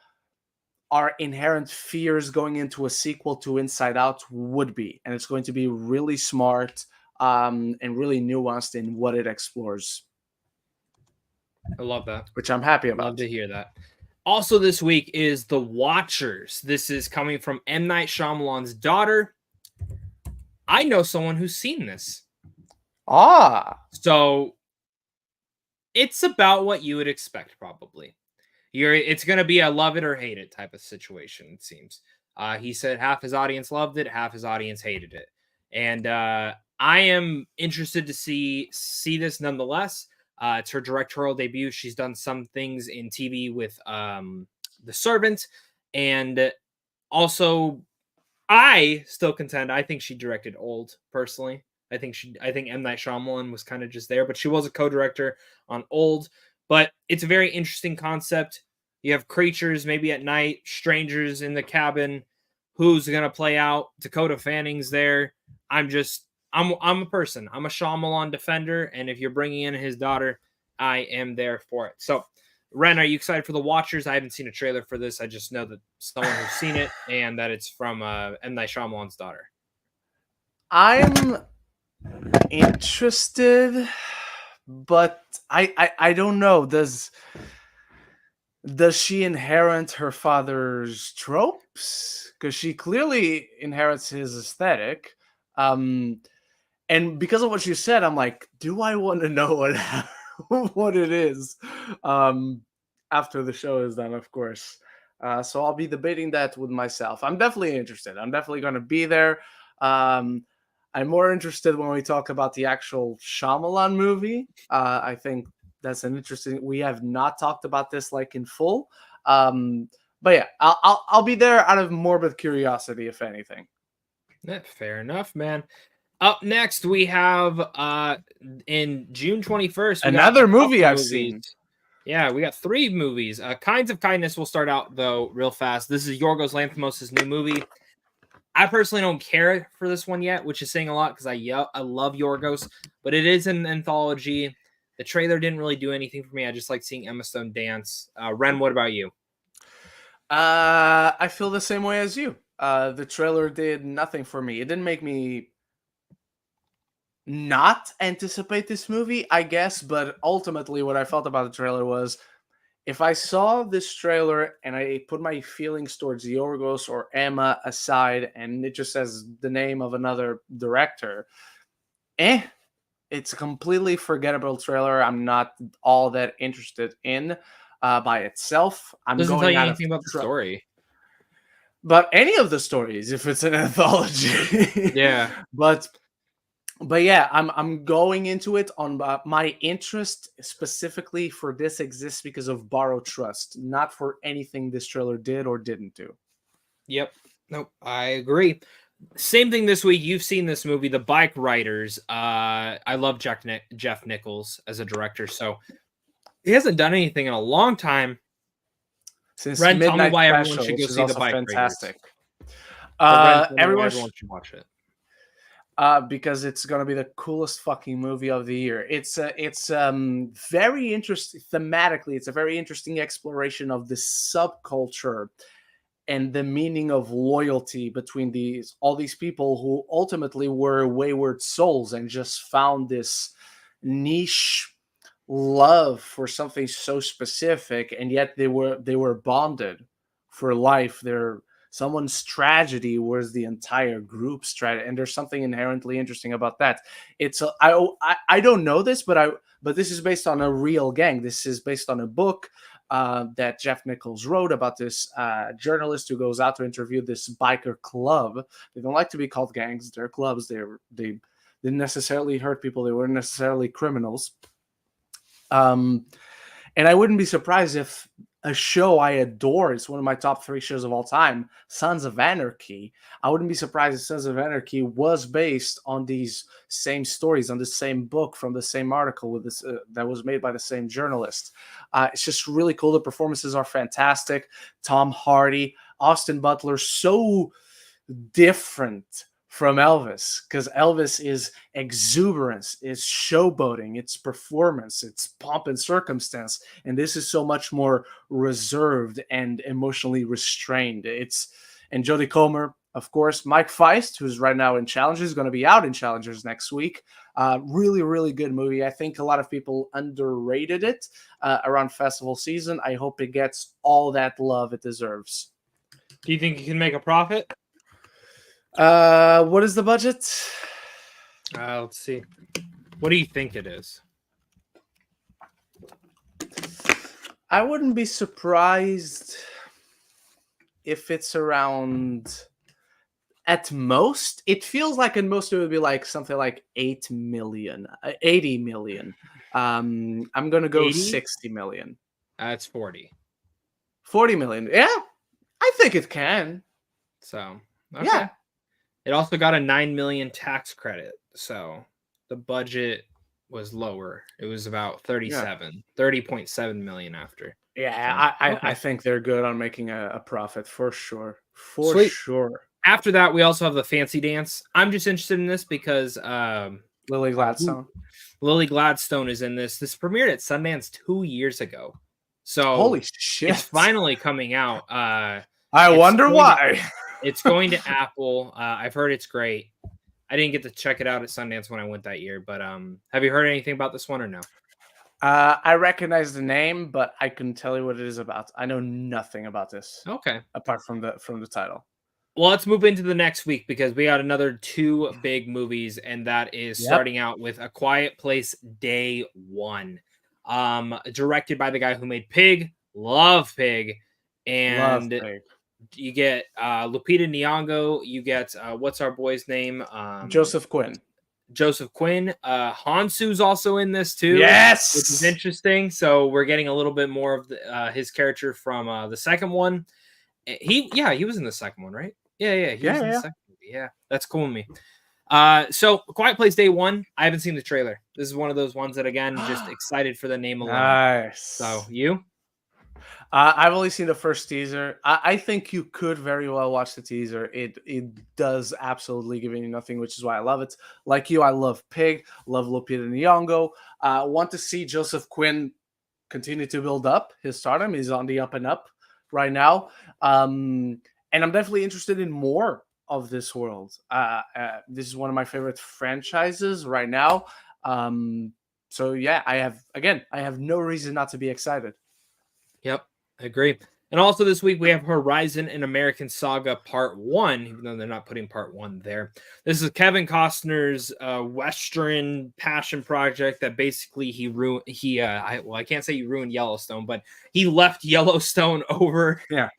our inherent fears going into a sequel to Inside Out would be, and it's going to be really smart and really nuanced in what it explores. I love that. Which I'm happy about. Love to hear that. Also, this week is The Watchers. This is coming from M. Night Shyamalan's daughter. I know someone who's seen this. So it's about what you would expect, probably. It's going to be a love it or hate it type of situation, it seems. He said half his audience loved it, half his audience hated it. And I am interested to see this nonetheless. It's her directorial debut. She's done some things in TV with The Servant. And also, I still contend, I think she directed Old, personally. I think M. Night Shyamalan was kind of just there, but she was a co-director on Old. But it's a very interesting concept. You have creatures maybe at night, strangers in the cabin. Who's gonna play out? Dakota Fanning's there. I'm a person. I'm a Shyamalan defender, and if you're bringing in his daughter, I am there for it. So, Ren, are you excited for The Watchers? I haven't seen a trailer for this. I just know that someone who's seen it and that it's from M. Night Shyamalan's daughter. I'm interested, but I don't know. Does she inherit her father's tropes? Because she clearly inherits his aesthetic. And because of what you said, I'm like, do I want to know what it is? After the show is done, of course. So I'll be debating that with myself. I'm definitely interested. I'm definitely going to be there. I'm more interested when we talk about the actual Shyamalan movie. I think that's an interesting. We have not talked about this like in full, but yeah, I'll be there out of morbid curiosity, if anything. Fair enough, man. Up next, we have in June 21st, we got a Another movie couple I've movies. seen. Yeah, we got 3 movies. Kinds of Kindness will start out though real fast. This is Yorgos Lanthimos' new movie. I personally don't care for this one yet, which is saying a lot because I love Yorgos, but it is an anthology. The trailer didn't really do anything for me. I just like seeing Emma Stone dance. Ren, what about you? I feel the same way as you. The trailer did nothing for me. It didn't make me not anticipate this movie, I guess, but ultimately what I felt about the trailer was if I saw this trailer and I put my feelings towards Yorgos or Emma aside and it just says the name of another director, it's a completely forgettable trailer. I'm not all that interested in by itself. I'm Doesn't tell going you out of anything about the story. but any of the stories if it's an anthology. Yeah. But yeah, I'm going into it on my interest specifically for this exists because of Borrow Trust, not for anything this trailer did or didn't do. Yep. Nope. I agree. Same thing this week. You've seen this movie, The Bike Riders. I love Jeff Nichols as a director, so he hasn't done anything in a long time. Since Ren, tell me Midnight why everyone Special, should go which is see The also Bike fantastic. Riders. Ren, Everyone should watch it. because it's gonna be the coolest fucking movie of the year. It's very interesting thematically. It's a very interesting exploration of this subculture and the meaning of loyalty between all these people who ultimately were wayward souls and just found this niche love for something so specific, and yet they were bonded for life. Someone's tragedy was the entire group's tragedy, and there's something inherently interesting about that. I don't know this, but this is based on a real gang. This is based on a book that Jeff Nichols wrote about this journalist who goes out to interview this biker club. They don't like to be called gangs; they're clubs. They didn't necessarily hurt people. They weren't necessarily criminals. And I wouldn't be surprised if a show I adore, it's one of my top 3 shows of all time, Sons of Anarchy. I wouldn't be surprised if Sons of Anarchy was based on these same stories, on the same book from the same article with this that was made by the same journalist. It's just really cool. The performances are fantastic. Tom Hardy, Austin Butler, so different from Elvis, because Elvis is exuberance, it's showboating, it's performance, it's pomp and circumstance, and this is so much more reserved and emotionally restrained. And Jodie Comer, of course, Mike Feist, who's right now in Challengers, is going to be out in Challengers next week. Really, really good movie. I think a lot of people underrated it around festival season. I hope it gets all that love it deserves. Do you think you can make a profit? What is the budget? Let's see. What do you think it is? I wouldn't be surprised if it's around, at most, it feels like at most it would be like something like 80 million. I'm going to go 80? 60 million. It's 40. 40 million. Yeah, I think it can. So, okay. Yeah. It also got a 9 million tax credit, so the budget was lower. It was about 30.7 million after. Yeah, so, I think they're good on making a profit for sure. Sure. After that, we also have the Fancy Dance. I'm just interested in this because Lily Gladstone. Lily Gladstone is in this. This premiered at Sundance 2 years ago. So holy shit. It's finally coming out. I wonder why. It's going to Apple. I've heard it's great. I didn't get to check it out at Sundance when I went that year, but have you heard anything about this one or no? I recognize the name, but I couldn't tell you what it is about. I know nothing about this. Okay. Apart from the title. Well, let's move into the next week because we got another 2 big movies, and that is starting out with A Quiet Place Day 1. Directed by the guy who made Pig. Love Pig. And Love Pig. You get Lupita Nyong'o. You get what's our boy's name? Joseph Quinn. Joseph Quinn. Hansu's also in this too. Which is Yes. interesting. So we're getting a little bit more of his character from the second one. He was in the second one, right? Yeah, he was in the second movie. Yeah, that's cool with me. So Quiet Place Day 1, I haven't seen the trailer. This is one of those ones that, again, just excited for the name alone. Nice. So you? I've only seen the first teaser. I think you could very well watch the teaser. It does absolutely give you nothing, which is why I love it. Like you, I love Pig, love Lupita Nyong'o. Want to see Joseph Quinn continue to build up his stardom. He's on the up and up right now. And I'm definitely interested in more of this world. This is one of my favorite franchises right now. So yeah, I have no reason not to be excited. Yep, I agree. And also this week we have Horizon and American Saga Part 1, even though they're not putting Part 1 there. This is Kevin Costner's Western passion project that basically I can't say he ruined Yellowstone, but he left Yellowstone over. Yeah.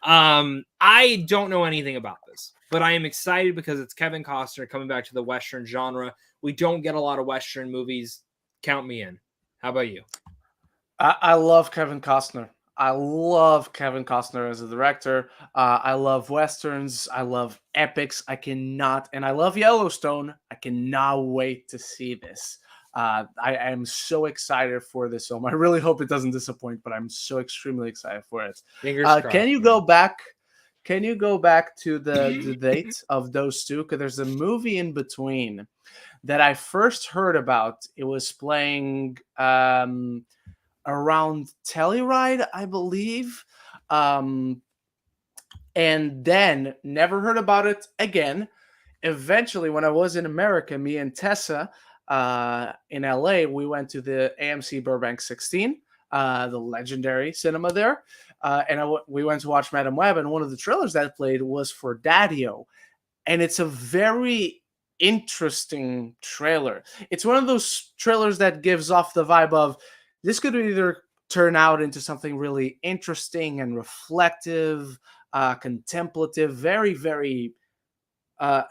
I don't know anything about this, but I am excited because it's Kevin Costner coming back to the Western genre. We don't get a lot of Western movies. Count me in. How about you? I love Kevin Costner. I love Kevin Costner as a director. I love Westerns. I love epics. And I love Yellowstone. I cannot wait to see this. I am so excited for this film. I really hope it doesn't disappoint, but I'm so extremely excited for it. Fingers crossed. Can you go back to the date of those two? Because there's a movie in between that I first heard about. It was playing around Telluride, I believe. And then never heard about it again. Eventually, when I was in America, me and Tessa in LA, we went to the AMC Burbank 16, the legendary cinema there. We went to watch Madam Web, and one of the trailers that played was for Daddy-O. And it's a very interesting trailer. It's one of those trailers that gives off the vibe of, this could either turn out into something really interesting and reflective, contemplative, very, very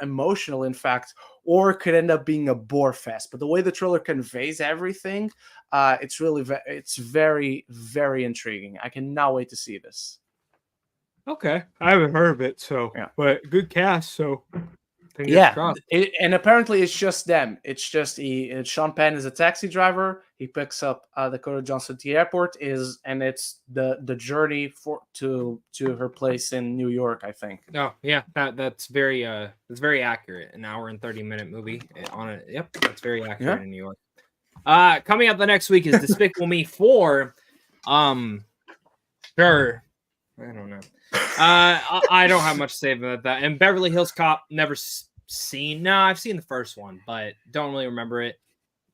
emotional, in fact, or it could end up being a bore fest. But the way the trailer conveys everything, it's very, very intriguing. I cannot wait to see this. Okay, I haven't heard of it, so Yeah. But good cast, so and apparently it's just them. It's just Sean Penn is a taxi driver. He picks up Dakota Johnson at the airport, and it's the journey to her place in New York, I think. Oh yeah, that's very accurate. An hour and 30-minute movie on it. Yep, that's very accurate in New York. Coming up the next week is Despicable Me 4. Sure. I don't know. I don't have much to say about that. And Beverly Hills Cop, never seen. No, I've seen the first one, but don't really remember it.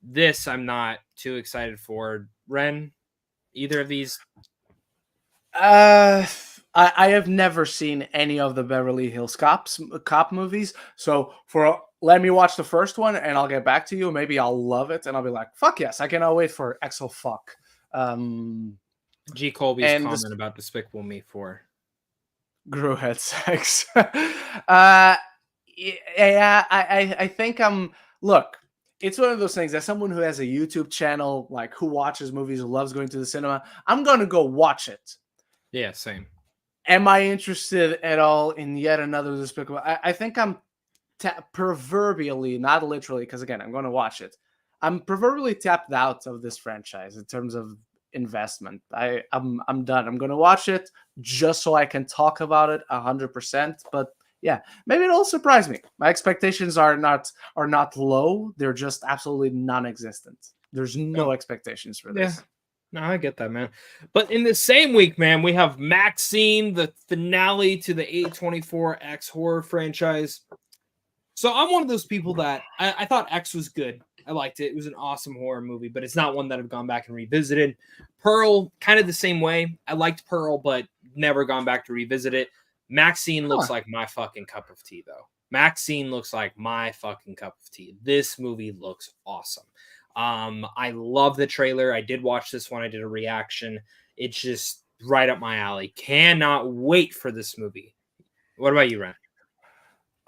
This I'm not too excited for. Ren, either of these? I have never seen any of the Beverly Hills Cop movies. So let me watch the first one, and I'll get back to you. Maybe I'll love it, and I'll be like, "Fuck yes, I cannot wait for Exo Fuck." G. Colby's comment about Despicable Me 4. Gru had sex. I think look, it's one of those things, as someone who has a YouTube channel, like who watches movies, who loves going to the cinema, I'm going to go watch it. Yeah, same. Am I interested at all in yet another Despicable? I think I'm proverbially, not literally, because again, I'm going to watch it. I'm proverbially tapped out of this franchise in terms of investment. I'm done. I'm going to watch it just so I can talk about it 100%. But yeah, maybe it'll surprise me. My expectations are not low. They're just absolutely non-existent. There's no expectations for this. Yeah. No, I get that, man. But in the same week, man, we have Maxine, the finale to the A24X horror franchise. So I'm one of those people that I thought X was good. I liked it. It was an awesome horror movie, but it's not one that I've gone back and revisited. Pearl, kind of the same way. I liked Pearl, but never gone back to revisit it. Maxine looks like my fucking cup of tea, though. Maxine looks like my fucking cup of tea. This movie looks awesome. I love the trailer. I did watch this one. I did a reaction. It's just right up my alley. Cannot wait for this movie. What about you, Ren?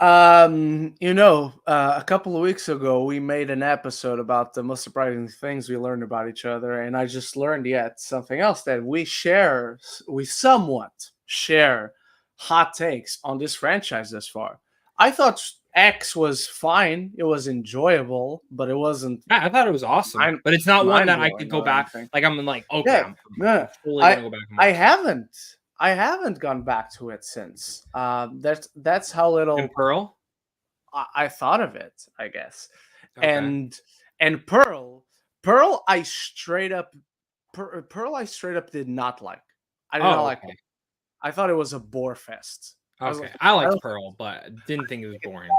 A couple of weeks ago, we made an episode about the most surprising things we learned about each other, and I just learned yet something else that we somewhat share hot takes on this franchise thus far. I thought X was fine; it was enjoyable, but it wasn't. I thought it was awesome, but it's not one that I could mind-blowing go or back. anything. Like I'm like, okay, Yeah, I'm no, totally gonna go back and watch I it. haven't. I haven't gone back to it since. That's how little And Pearl? I thought of it, I guess. Okay. And Pearl, Pearl, I straight up did not like. I did not like Okay. it. I thought it was a bore fest. Okay. I liked Pearl, but didn't think it was boring.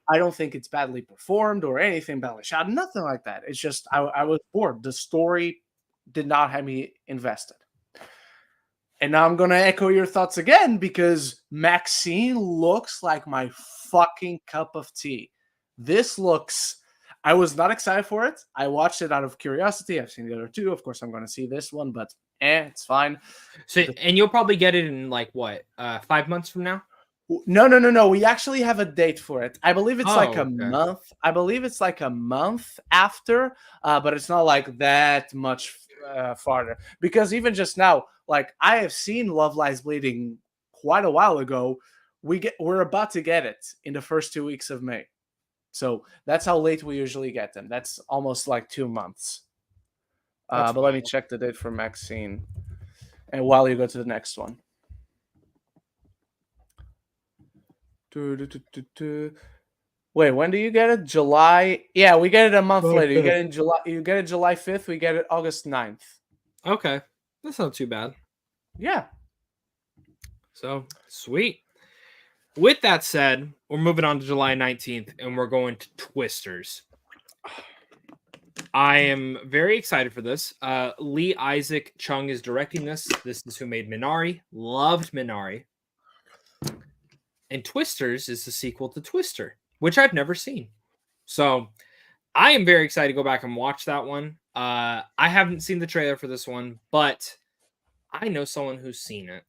I don't think it's badly performed or anything badly shot. Nothing like that. It's just I was bored. The story did not have me invested. And now I'm going to echo your thoughts again because Maxine looks like my fucking cup of tea. I was not excited for it. I watched it out of curiosity. I've seen the other two. Of course, I'm going to see this one, but it's fine. So, and you'll probably get it in like what, 5 months from now? No. We actually have a date for it. I believe it's like a okay. month. I believe it's like a month after, but it's not like that much farther. Because even just now, like I have seen Love Lies Bleeding quite a while ago. We're about to get it in the first 2 weeks of May. So that's how late we usually get them. That's almost like 2 months. But let me check the date for Maxine. And while you go to the next one. Wait, when do you get it? July? Yeah, we get it a month later. You get it in July. You get it July 5th. We get it August 9th. Okay. That's not too bad. Yeah. So, sweet. With that said, we're moving on to July 19th, and we're going to Twisters. I am very excited for this. Lee Isaac Chung is directing this. This is who made Minari. Loved Minari. And Twisters is the sequel to Twister, which I've never seen. So I am very excited to go back and watch that one. I haven't seen the trailer for this one, but I know someone who's seen it.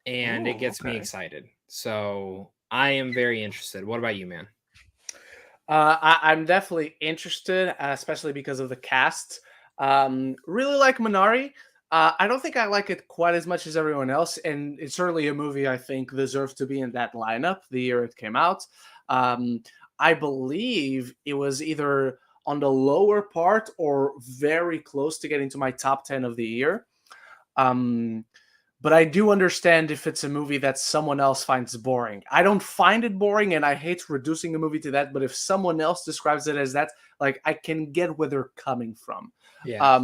And it gets me excited. So I am very interested. What about you, man? I'm definitely interested, especially because of the cast. Really like Minari. I don't think I like it quite as much as everyone else, and it's certainly a movie I think deserves to be in that lineup the year it came out. I believe it was either on the lower part or very close to getting to my top 10 of the year. But I do understand if it's a movie that someone else finds boring. I don't find it boring, and I hate reducing a movie to that. But if someone else describes it as that, like I can get where they're coming from. Yeah.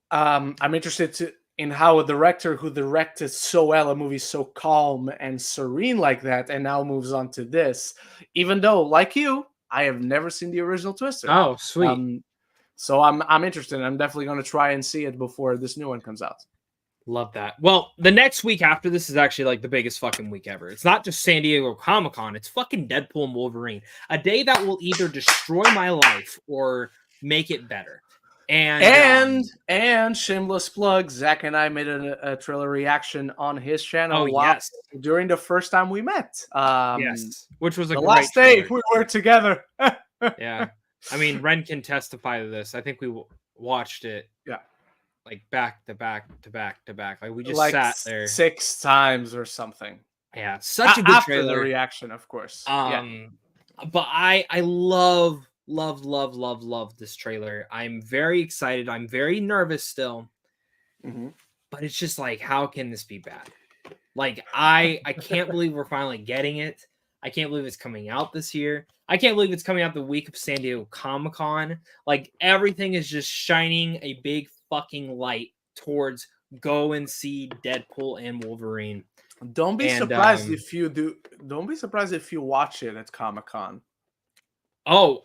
I'm interested in how a director who directed so well a movie so calm and serene like that, and now moves on to this, even though, like you, I have never seen the original Twister. Oh, sweet. So I'm interested. I'm definitely going to try and see it before this new one comes out. Love that. Well, the next week after this is actually like the biggest fucking week ever. It's not just San Diego Comic-Con. It's fucking Deadpool and Wolverine. A day that will either destroy my life or make it better. And shameless plug, Zach and I made a trailer reaction on his channel during the first time we met. Yes, which was the last day we were together. Yeah. I mean, Ren can testify to this. I think we watched it. Yeah. Like back to back to back to back. Like we just like sat there 6 times or something. Yeah, such a good after trailer. The reaction, of course. But I love this trailer. I'm very excited. I'm very nervous still. Mm-hmm. But it's just like, how can this be bad? Like I can't believe we're finally getting it. I can't believe it's coming out this year. I can't believe it's coming out the week of San Diego Comic-Con. Like everything is just shining a big fucking light towards go and see Deadpool and Wolverine. Don't be surprised if you do. Don't be surprised if you watch it at Comic-Con. Oh,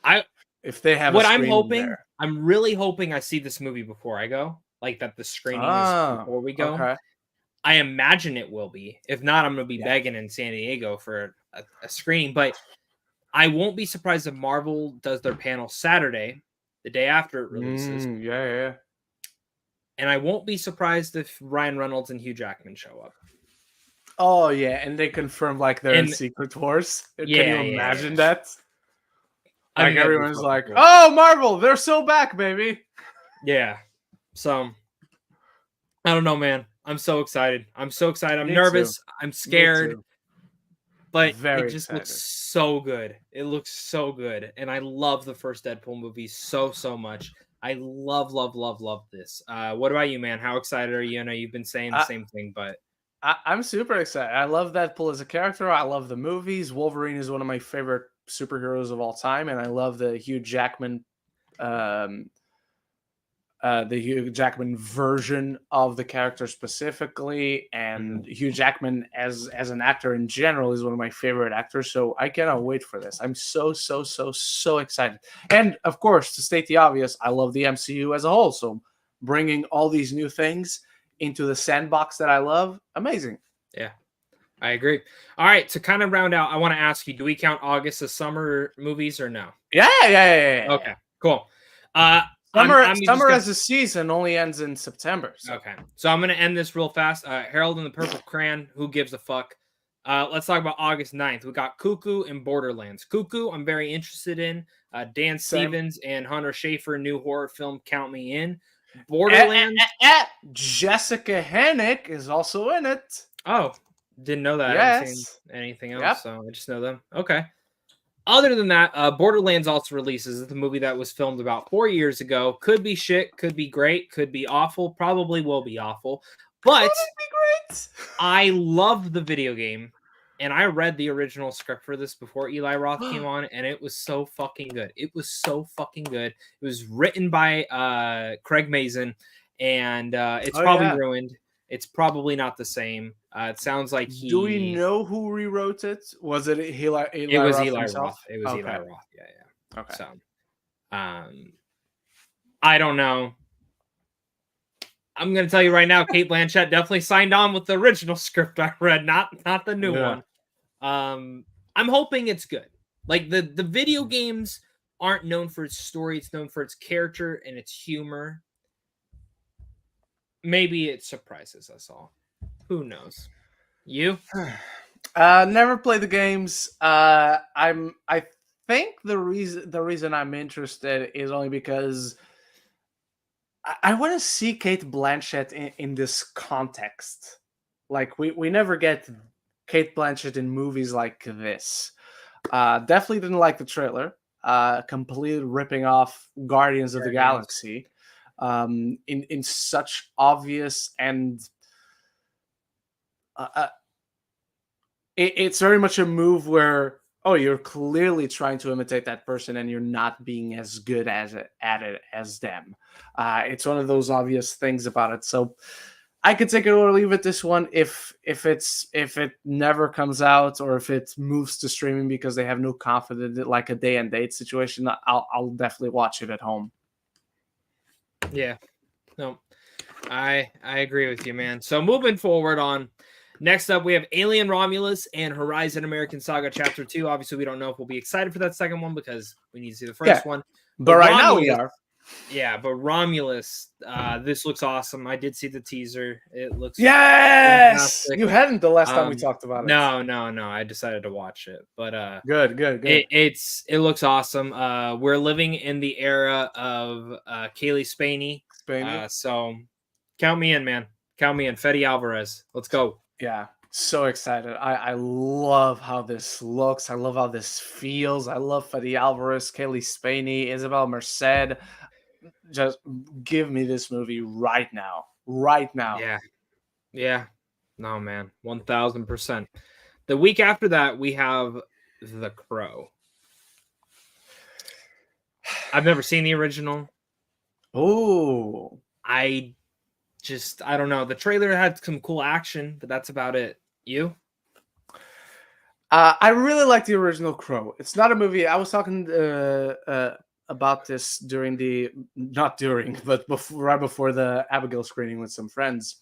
if they have what I'm hoping, there. I'm really hoping I see this movie before I go. Like that the screening is before we go. Okay. I imagine it will be. If not, I'm going to be begging in San Diego for a screening. But I won't be surprised if Marvel does their panel Saturday the day after it releases. Yeah. And I won't be surprised if Ryan Reynolds and Hugh Jackman show up. Oh yeah, and they confirmed like they're in And Secret Wars. Can you yeah, imagine that? I Like think that'd be everyone's fucking like, cool. "Oh, Marvel, they're so back, baby." Yeah. So I don't know, man. I'm so excited. I'm Me nervous. too. I'm Me scared. too. But it Very just looks excited. so good. It looks so good. And I love the first Deadpool movie so much. I love this. What about you, man? How excited are you? I know you've been saying the I, same thing, but I'm super excited. I love Deadpool as a character. I love the movies. Wolverine is one of my favorite superheroes of all time, and I love the Hugh Jackman um, the Hugh Jackman version of the character specifically, and Hugh Jackman as an actor in general is one of my favorite actors. So I cannot wait for this. I'm so excited. And of course, to state the obvious, I love the MCU as a whole. So bringing all these new things into the sandbox that I love, amazing. yeah, I agree. All right, to kind of round out, I want to ask you: do we count August as summer movies or no? Yeah. Okay, cool. I'm just Summer gonna as a season only ends in September. So. okay. So I'm gonna end this real fast. Harold and the Purple Crayon. Who gives a fuck? Let's talk about August 9th. We got Cuckoo and Borderlands. Cuckoo, I'm very interested in. Dan Same. Stevens and Hunter Schafer new horror film. Count me in. Eh, Borderlands. Jessica Hennick is also in it. Oh, didn't know that. I haven't seen Yes. anything else, Yep. so I just know them. Okay. Other than that, Borderlands also releases. It's a movie that was filmed about 4 years ago. Could be shit, could be great, could be awful. Probably will be awful. But Could it be great? I love the video game, and I read the original script for this before Eli Roth came on, and it was so fucking good. It was so fucking good. It was written by Craig Mazin, and it's probably ruined. It's probably not the same. It sounds like he. Do we know who rewrote it? Was it Eli It was Roth Eli himself? Roth. It was Okay. Eli Roth. Yeah. Okay. So, I don't know. I'm gonna tell you right now, Kate Blanchett definitely signed on with the original script I read, not the new one. I'm hoping it's good. Like the video games aren't known for its story; it's known for its character and its humor. Maybe it surprises us all. Who knows? You? Never played the games. I think the reason I'm interested is only because I want to see Kate Blanchett in this context. Like we never get Kate Blanchett in movies like this. Definitely didn't like the trailer. Completely ripping off Guardians of the Galaxy. In such obvious and it's very much a move where you're clearly trying to imitate that person and you're not being as good at it as them. It's one of those obvious things about it. So I could take it or leave it. This one, if it never comes out or if it moves to streaming because they have no confidence, like a day and date situation, I'll definitely watch it at home. Yeah, no, I agree with you, man. So moving forward on. Next up, we have Alien Romulus and Horizon American Saga Chapter 2. Obviously, we don't know if we'll be excited for that second one because we need to see the first one. But right now we are. Yeah, but Romulus, this looks awesome. I did see the teaser. It looks fantastic. You hadn't the last time we talked about it. No. I decided to watch it. But good. It looks awesome. We're living in the era of Kaylee Spaney. So count me in, man. Count me in. Fede Alvarez. Let's go. Yeah, so excited. I love how this looks. I love how this feels. I love Fede Alvarez, Kaylee Spaney, Isabel Merced. Just give me this movie right now. Right now. Yeah. No, man. 1000%. The week after that, we have The Crow. I've never seen the original. Oh. I don't know. The trailer had some cool action, but that's about it. You? I really like the original Crow. It's not a movie. I was talking about this right before the Abigail screening with some friends.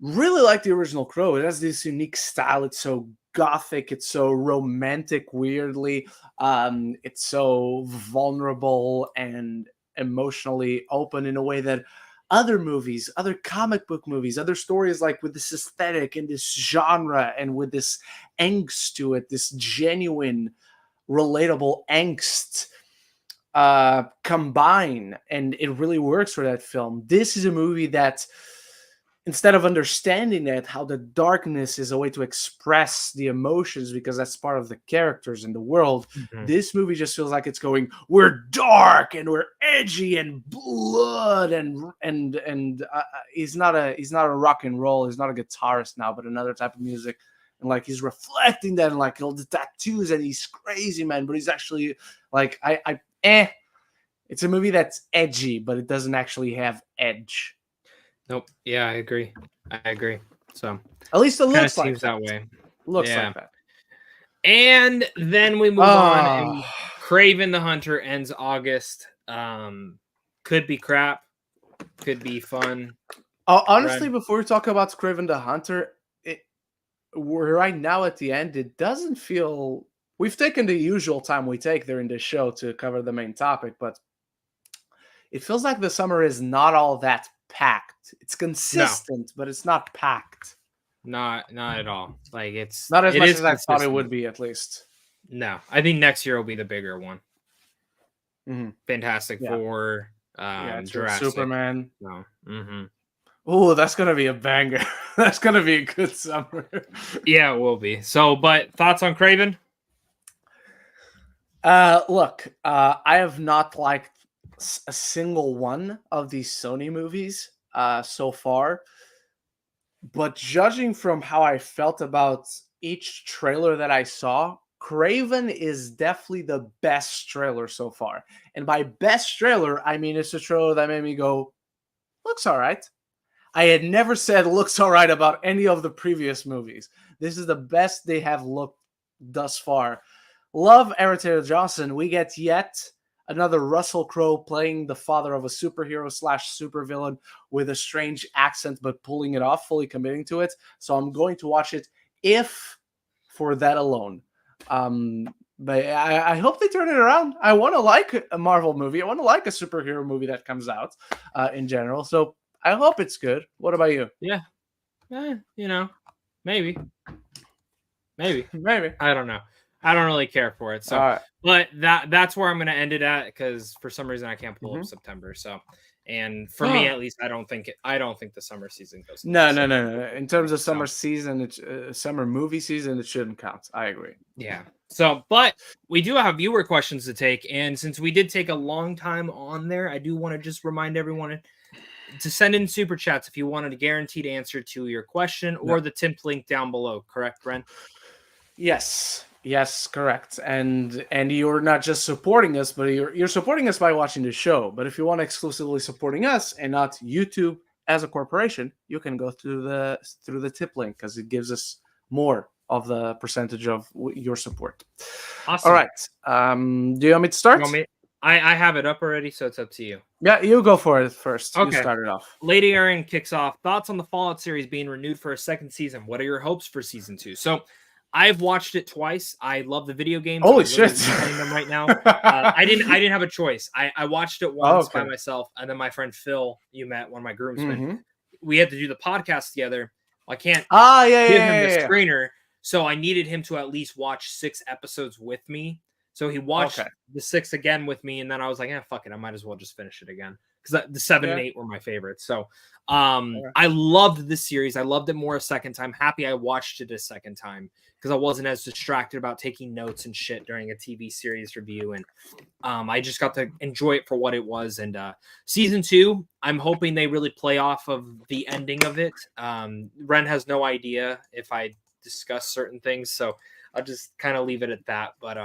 Really like the original Crow. It has this unique style. It's so gothic. It's so romantic, weirdly. It's so vulnerable and emotionally open in a way that other movies, other comic book movies, other stories like with this aesthetic and this genre and with this angst to it, this genuine, relatable angst combine, and it really works for that film. This is a movie that, instead of understanding that how the darkness is a way to express the emotions because that's part of the characters in the world, this movie just feels like it's going, we're dark and we're edgy and blood and he's not a rock and roll, he's not a guitarist now, but another type of music. And like he's reflecting that in like all the tattoos, and he's crazy, man. But he's actually like it's a movie that's edgy, but it doesn't actually have edge. Nope. Yeah, I agree. So at least it looks like that way. Looks like that. And then we move on. And Kraven the Hunter ends August. Could be crap. Could be fun. Honestly, before we talk about Kraven the Hunter, we're right now at the end. It doesn't feel. We've taken the usual time we take during this show to cover the main topic, but it feels like the summer is not all that packed. It's consistent, but it's not packed. Not at all. Like it's not as much as I thought it would be, at least. No, I think next year will be the bigger one. Fantastic Four, Jurassic, Superman. No. Oh, that's gonna be a banger. That's gonna be a good summer. Yeah, it will be. So, but thoughts on Kraven? Look, I have not liked a single one of these Sony movies so far, but judging from how I felt about each trailer that I saw, Kraven is definitely the best trailer so far. And by best trailer, I mean it's a trailer that made me go, looks all right. I had never said looks all right about any of the previous movies. This is the best they have looked thus far. Love Aaron Taylor Johnson. We get yet another Russell Crowe playing the father of a superhero / supervillain with a strange accent, but pulling it off, fully committing to it. So I'm going to watch it if for that alone. But I hope they turn it around. I want to like a Marvel movie. I want to like a superhero movie that comes out in general. So I hope it's good. What about you? Yeah. Maybe. I don't know. I don't really care for it. So, but that's where I'm going to end it at, because for some reason I can't pull up September. So, and for me at least, I don't think the summer season goes. No. In terms of summer season, summer movie season, it shouldn't count. I agree. Yeah. So, but we do have viewer questions to take, and since we did take a long time on there, I do want to just remind everyone to send in super chats if you wanted a guaranteed answer to your question, or the tipped link down below. Correct, Ren? Yes, correct. And you're not just supporting us, but you're supporting us by watching the show. But if you want exclusively supporting us and not YouTube as a corporation, you can go through the tip link, because it gives us more of the percentage of your support. Awesome. All right. Do you want me to start? I have it up already, so it's up to you. Yeah, you go for it first. Okay. You start it off. Lady Erin kicks off. Thoughts on the Fallout series being renewed for a second season? What are your hopes for season 2? So, I've watched it twice. I love the video games. Holy shit! Playing them right now. I didn't have a choice. I watched it once by myself, and then my friend Phil, you met, one of my groomsmen. We had to do the podcast together. I can't give him the screener, so I needed him to at least watch 6 episodes with me. So he watched the 6 again with me, and then I was like, fuck it, I might as well just finish it again, because the 7 and 8 were my favorites. So I loved this series. I loved it more a second time. Happy I watched it a second time, because I wasn't as distracted about taking notes and shit during a TV series review, and I just got to enjoy it for what it was. And season 2, I'm hoping they really play off of the ending of it. Ren has no idea if I discuss certain things, so I'll just kind of leave it at that. But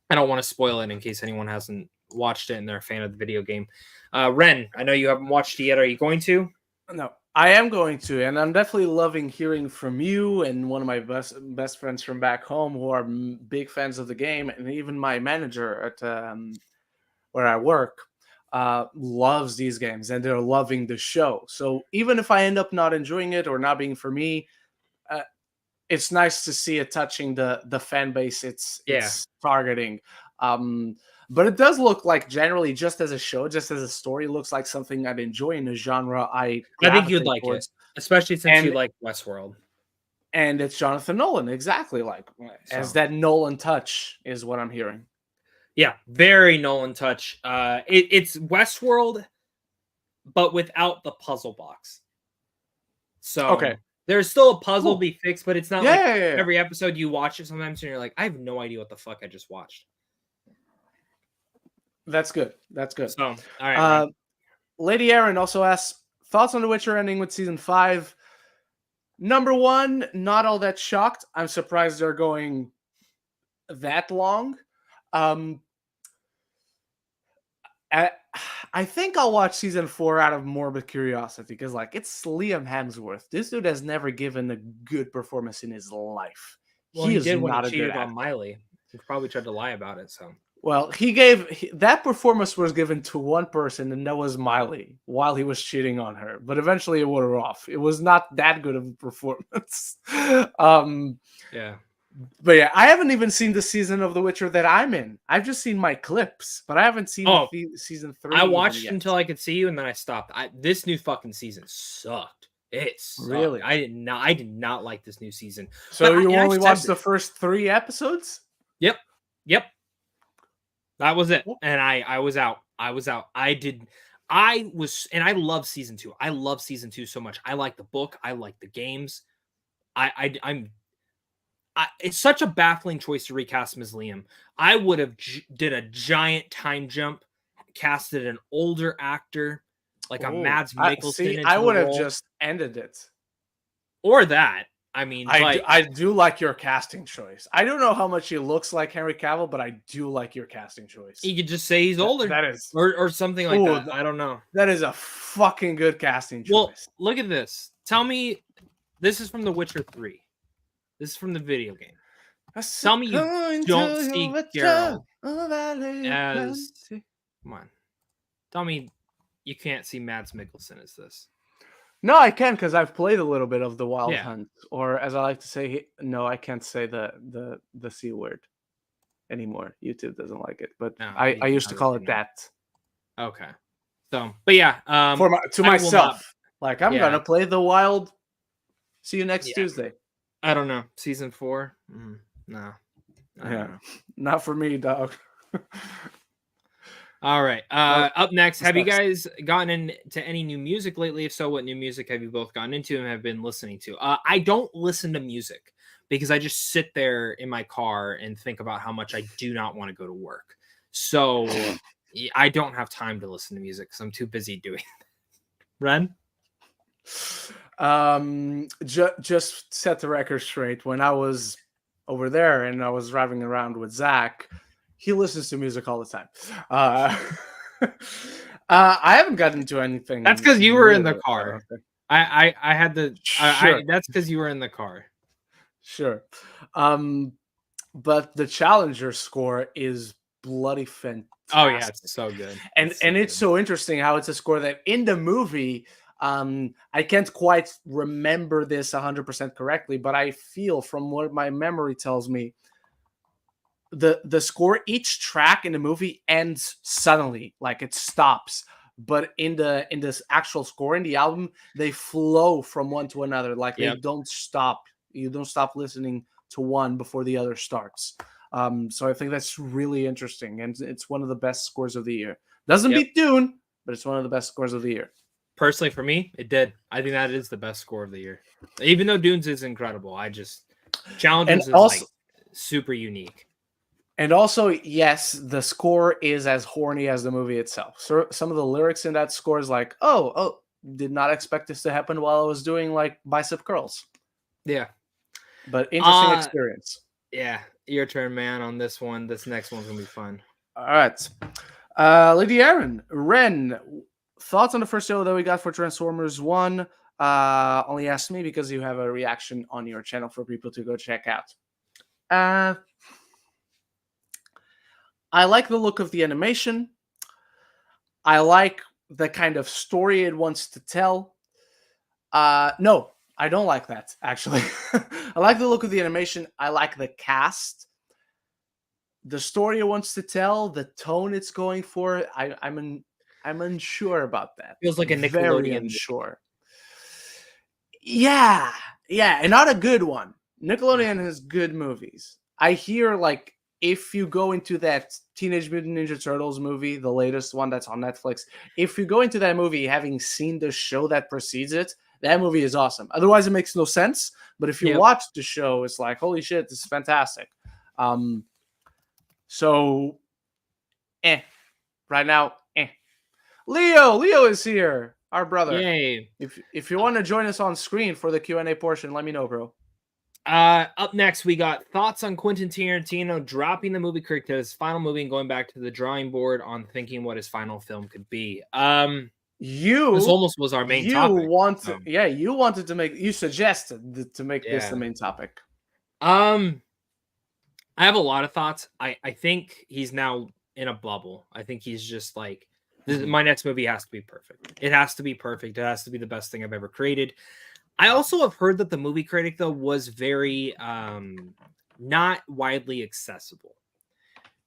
I don't want to spoil it in case anyone hasn't watched it and they're a fan of the video game. Ren, I know you haven't watched it yet. Are you going to? No, I am going to, and I'm definitely loving hearing from you and one of my best friends from back home who are big fans of the game, and even my manager at where I work loves these games, and they're loving the show. So even if I end up not enjoying it or not being for me, it's nice to see it touching the fan base it's targeting. But it does look like generally, just as a show, just as a story, looks like something I'd enjoy in a genre I I think you'd gravitate like it, towards. especially since you And like Westworld. and it's Jonathan Nolan, exactly like as So that Nolan touch is what I'm hearing. yeah, very Nolan touch. It's Westworld, but without the puzzle box. So Okay, there's still a puzzle to cool. be fixed, but it's not Yeah, like yeah, yeah, yeah. every episode you watch it sometimes and you're like, I have no idea what the fuck I just watched. That's good. That's good. So, all right, Ron. Lady Aaron also asks thoughts on The Witcher ending with season 5. Number one, not all that shocked. I'm surprised they're going that long. Um, I, I think I'll watch season 4 out of morbid curiosity because, like, it's Liam Hemsworth. This dude has never given a good performance in his life. Well, He he is did when he not a good cheated on actor. Miley. He probably tried to lie about it. So Well, that performance was given to one person, and that was Miley while he was cheating on her. But eventually, it wore off. It was not that good of a performance. yeah. But yeah, I haven't even seen the season of The Witcher that I'm in. I've just seen my clips, but I haven't seen Oh, season 3. I even watched yet. until I could see you, and then I stopped. This new fucking season sucked. It sucked. Really? I did not like this new season. So But you and I've only said watched the this. first 3 episodes? Yep. That was it. Wh- And I was out. I love season 2. I love season 2 so much. I like the book. I like the games. It's such a baffling choice to recast him as Liam. I would have did a giant time jump, casted an older actor, like a Mads Mikkelsen into I the would have role, just ended it. or that. I mean, I do like your casting choice. I don't know how much he looks like Henry Cavill, but I do like your casting choice. you could just say he's older, That is or something like that. I don't know. That is a fucking good casting choice. Well, look at this. Tell me, this is from The Witcher 3. This is from the video game. Tell me you don't see Geralt as. Come on. Tell me you can't see Mads Mikkelsen as this. No, I can because I've played a little bit of the Wild Yeah. Hunt, or as I like to say, no, I can't say the C word anymore. YouTube doesn't like it, but No, I used to call it that Okay. So, but yeah, to I will myself. not- Like I'm Yeah. gonna play the Wild. See you next Yeah. Tuesday. I don't know. Season 4? No. I don't know. Not for me, dog. All right. Well, Up next, have you next? guys gotten into any new music lately? If so, what new music have you both gotten into and have been listening to? I don't listen to music because I just sit there in my car and think about how much I do not want to go to work. So I don't have time to listen to music because I'm too busy doing that. Ren? Just set the record straight. When I was over there and I was driving around with Zach, he listens to music all the time. I haven't gotten into anything. That's because you were in the really, car. I I had the. Sure. That's because you were in the car. Sure. But the Challenger score is bloody fantastic. Oh yeah, it's so good. And it's so interesting how it's a score that in the movie, I can't quite remember this 100% correctly, but I feel from what my memory tells me, the score, each track in the movie ends suddenly, like it stops. But in this actual score in the album, they flow from one to another, like they don't stop. You don't stop listening to one before the other starts. So I think that's really interesting, and it's one of the best scores of the year. Doesn't beat Dune, but it's one of the best scores of the year. Personally, for me, it did. I think that is the best score of the year. Even though Dunes is incredible, I just Challenges is like super unique. And also, yes, the score is as horny as the movie itself. So some of the lyrics in that score is like, oh, did not expect this to happen while I was doing like bicep curls. Yeah. But interesting experience. Yeah. Your turn, man, on this one. This next one's going to be fun. All right. Lady Aaron, Ren, thoughts on the first show that we got for Transformers 1? Only ask me because you have a reaction on your channel for people to go check out. I like the look of the animation. I like the kind of story it wants to tell. No, I don't like that, actually. I like the look of the animation. I like the cast. the story it wants to tell, the tone it's going for, I'm unsure about that. Feels like a Very Nickelodeon movie. unsure. Yeah, yeah, and not a good one. Nickelodeon has good movies. I hear like if you go into that Teenage Mutant Ninja Turtles movie, the latest one that's on Netflix, if you go into that movie having seen the show that precedes it, that movie is awesome. Otherwise, it makes no sense. But if you Yep. watch the show, it's like, holy shit, this is fantastic. So, right now, Leo is here, our brother. Yay. If you want to join us on screen for the Q&A portion, let me know, bro. Up next, we got thoughts on Quentin Tarantino dropping the movie critic to his final movie and going back to the drawing board on thinking what his final film could be. This almost was our main topic. You wanted to make, you suggested to make this the main topic. I have a lot of thoughts. I think he's now in a bubble. I think he's just like, my next movie has to be perfect. It has to be perfect. It has to be the best thing I've ever created. I also have heard that the movie critic, though, was very not widely accessible.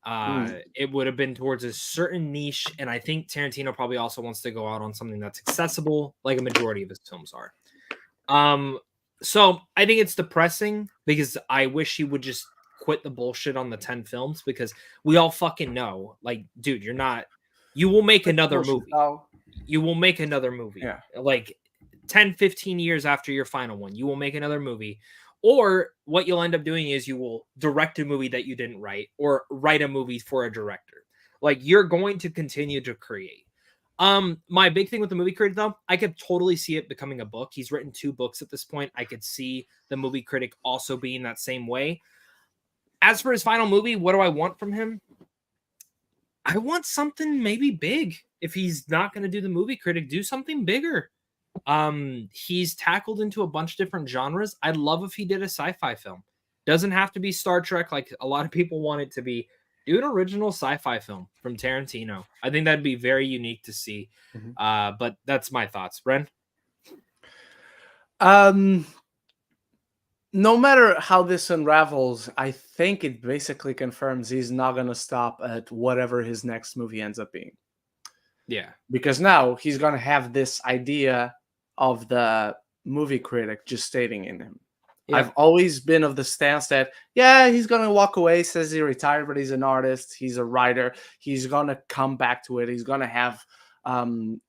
It would have been towards a certain niche, and I think Tarantino probably also wants to go out on something that's accessible, like a majority of his films are. So I think it's depressing because I wish he would just quit the bullshit on the 10 films, because we all fucking know, like, dude, you will make another movie. You will make another movie. Yeah. Like 10, 15 years after your final one, you will make another movie. Or what you'll end up doing is you will direct a movie that you didn't write, or write a movie for a director. Like, you're going to continue to create. My big thing with the movie critic, though, I could totally see it becoming a book. He's written 2 books at this point. I could see the movie critic also being that same way. As for his final movie, what do I want from him? I want something maybe big. If he's not going to do the movie critic, do something bigger. He's tackled into a bunch of different genres. I'd love if he did a sci-fi film. Doesn't have to be Star Trek like a lot of people want it to be. Do an original sci-fi film from Tarantino. I think that'd be very unique to see. But that's my thoughts. Ren? No matter how this unravels, I think it basically confirms he's not going to stop at whatever his next movie ends up being. Yeah. Because now he's going to have this idea of the movie critic just stating in him. Yeah. I've always been of the stance that, he's going to walk away, says he retired, but he's an artist. He's a writer. He's going to come back to it. He's going to have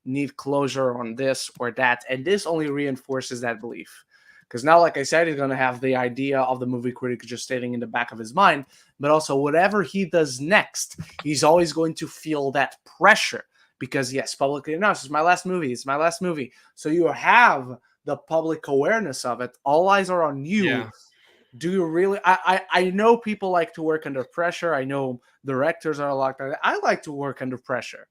need closure on this or that. And this only reinforces that belief. Because now, like I said, he's going to have the idea of the movie critic just stating in the back of his mind. But also, whatever he does next, he's always going to feel that pressure. Because, yes, publicly announced, it's my last movie. It's my last movie. So you have the public awareness of it. All eyes are on you. Yeah. Do you really? I know people like to work under pressure. I know directors are locked out. I like to work under pressure.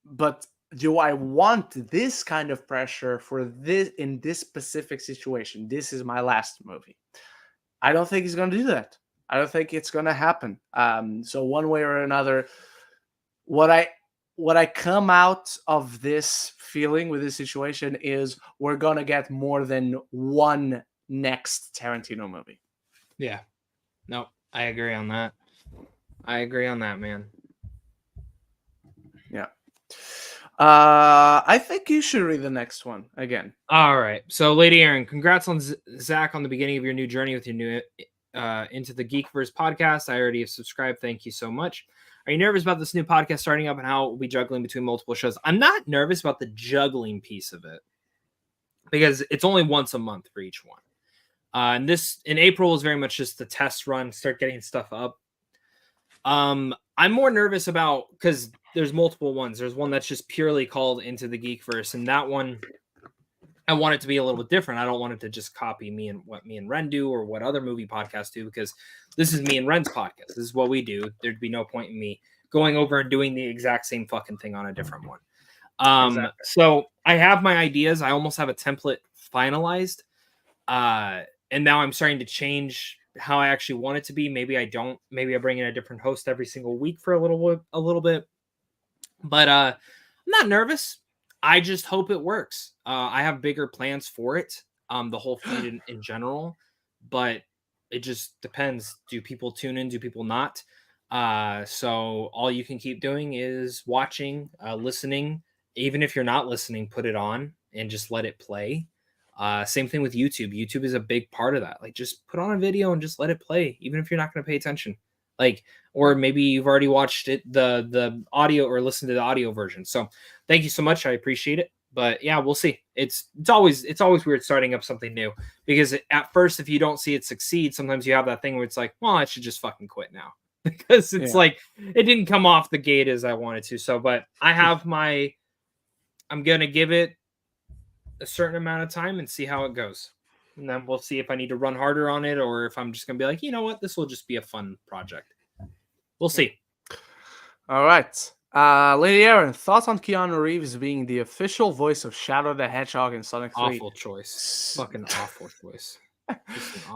But do I want this kind of pressure for this in this specific situation? This is my last movie. I don't think he's going to do that. I don't think it's going to happen. So one way or another, what I come out of this feeling with this situation is we're going to get more than one next Tarantino movie. Yeah. No, I agree on that. I agree on that, man. Yeah. I think you should read the next one again. All right. So, Lady Aaron, congrats on Zach on the beginning of your new journey with your new Into the Geekverse podcast. I already have subscribed. Thank you so much. Are you nervous about this new podcast starting up and how it will be juggling between multiple shows? I'm not nervous about the juggling piece of it because it's only once a month for each one. And this in April is very much just the test run, start getting stuff up. I'm more nervous about because there's multiple ones. There's one that's just purely called Into the Geekverse, and that one I want it to be a little bit different. I don't want it to just copy me and what me and Ren do or what other movie podcasts do, because this is me and Ren's podcast. This is what we do. There'd be no point in me going over and doing the exact same fucking thing on a different one. Exactly. So I have my ideas. I almost have a template finalized. And now I'm starting to change how I actually want it to be. Maybe I don't. Maybe I bring in a different host every single week for a little bit. But I'm not nervous. I just hope it works. I have bigger plans for it. The whole feed in general. But it just depends. Do people tune in? Do people not? So all you can keep doing is watching, listening. Even if you're not listening, put it on and just let it play. Same thing with YouTube. YouTube is a big part of that. Like, just put on a video and just let it play, even if you're not going to pay attention. Like, or maybe you've already watched it, the audio, or listened to the audio version. So thank you so much. I appreciate it. But yeah, we'll see. It's always weird starting up something new, because at first, if you don't see it succeed, sometimes you have that thing where it's like, well, I should just fucking quit now. Because it's like, it didn't come off the gate as I wanted to. So, but I have I'm gonna give it a certain amount of time and see how it goes, and then we'll see if I need to run harder on it, or if I'm just gonna be like, you know what, this will just be a fun project. We'll see. All right. Lady Aaron, thoughts on Keanu Reeves being the official voice of Shadow the Hedgehog in Sonic 3? Awful choice. Fucking awful choice.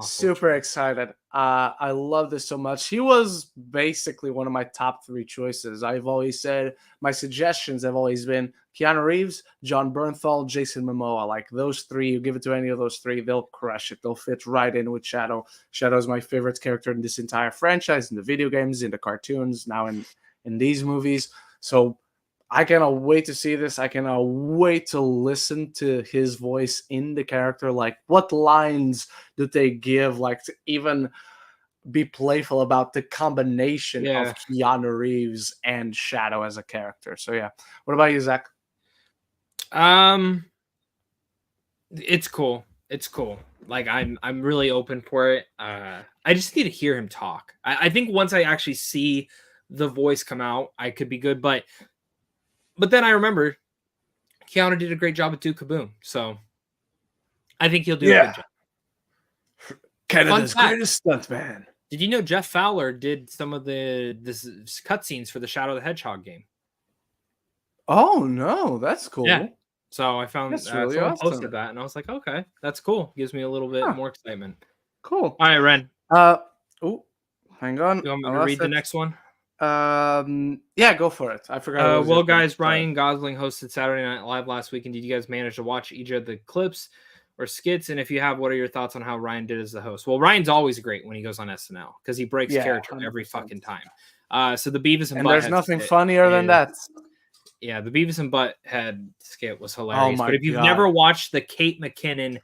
Super excited. I love this so much. He was basically one of my top 3 choices. I've always said my suggestions have always been Keanu Reeves, John Bernthal, Jason Momoa. Like, those 3, you give it to any of those 3, they'll crush it. They'll fit right in with Shadow. Shadow is my favorite character in this entire franchise, in the video games, in the cartoons, now in these movies. So I cannot wait to see this. I cannot wait to listen to his voice in the character. Like, what lines do they give? Like, to even be playful about the combination of Keanu Reeves and Shadow as a character. So yeah. What about you, Zach? It's cool. It's cool. Like, I'm really open for it. I just need to hear him talk. I think once I actually see the voice come out, I could be good. But then I remember Keanu did a great job with Duke Kaboom, so I think he'll do a good job. Canada's greatest stuntman. Did you know Jeff Fowler did some of the cutscenes for the Shadow the Hedgehog game? Oh no, that's cool. Yeah. So I found that's really someone awesome. posted that, and I was like, okay, that's cool. Gives me a little bit more excitement. Cool. All right, Ren. Oh, hang on. You want me to read the next one? Yeah, go for it. I forgot. Well, guys, Ryan Gosling hosted Saturday Night Live last week, and did you guys manage to watch each of the clips or skits? And if you have, what are your thoughts on how Ryan did as the host? Well, Ryan's always great when he goes on SNL, because he breaks character 100%. Every fucking time. So the Beavis and Butthead there's nothing funnier than that. Yeah, the Beavis and Butthead skit was hilarious. But if you've never watched the Kate McKinnon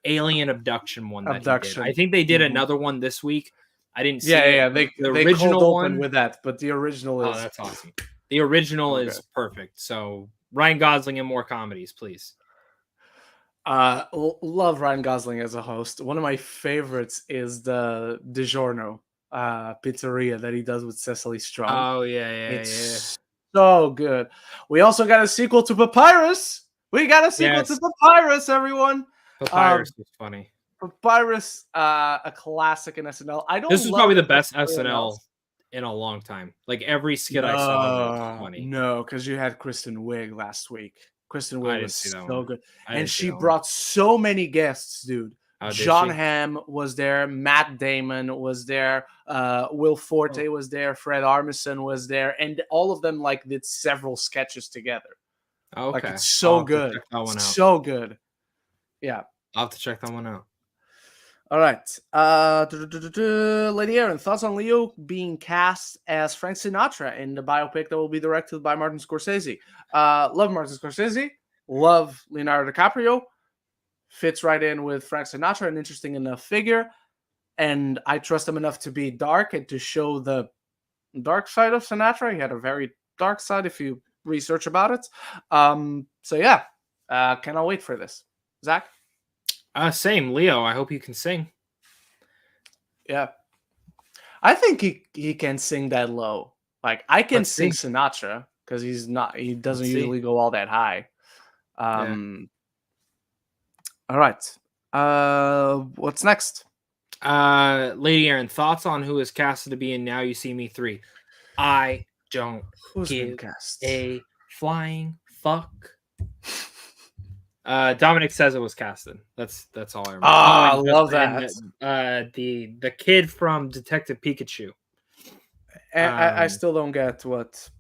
alien abduction one that he did, I think they did another one this week. I didn't see it. Yeah. They original one with that, but the original is that's awesome. The original is perfect. So Ryan Gosling in more comedies, please. Love Ryan Gosling as a host. One of my favorites is the DiGiorno pizzeria that he does with Cecily Strong. Oh yeah. It's so good. We also got a sequel to Papyrus. We got a sequel to Papyrus, everyone. Papyrus is funny. Papyrus, a classic in SNL. This is probably the best SNL in a long time. Like, every skit I saw was funny. No, because you had Kristen Wiig last week. Kristen Wiig was so good. And she brought so many guests, dude. John Hamm was there. Matt Damon was there. Will Forte was there. Fred Armisen was there. And all of them, like, did several sketches together. Okay. Like, it's so good. So good. Yeah. I'll have to check that one out. All right. Lady Aaron, thoughts on Leo being cast as Frank Sinatra in the biopic that will be directed by Martin Scorsese? Love Martin Scorsese. Love Leonardo DiCaprio. Fits right in with Frank Sinatra, an interesting enough figure. And I trust him enough to be dark and to show the dark side of Sinatra. He had a very dark side if you research about it. So yeah, cannot wait for this. Zach? Same. Leo, I hope you can sing. Yeah. I think he can sing that low. Like, I can sing Sinatra because he doesn't usually go all that high. All right. What's next? Lady Aaron, thoughts on who is casted to be in Now You See Me 3? I don't give a flying fuck. Dominic says it was casted. That's all I remember. I love that. The kid from Detective Pikachu. I still don't get what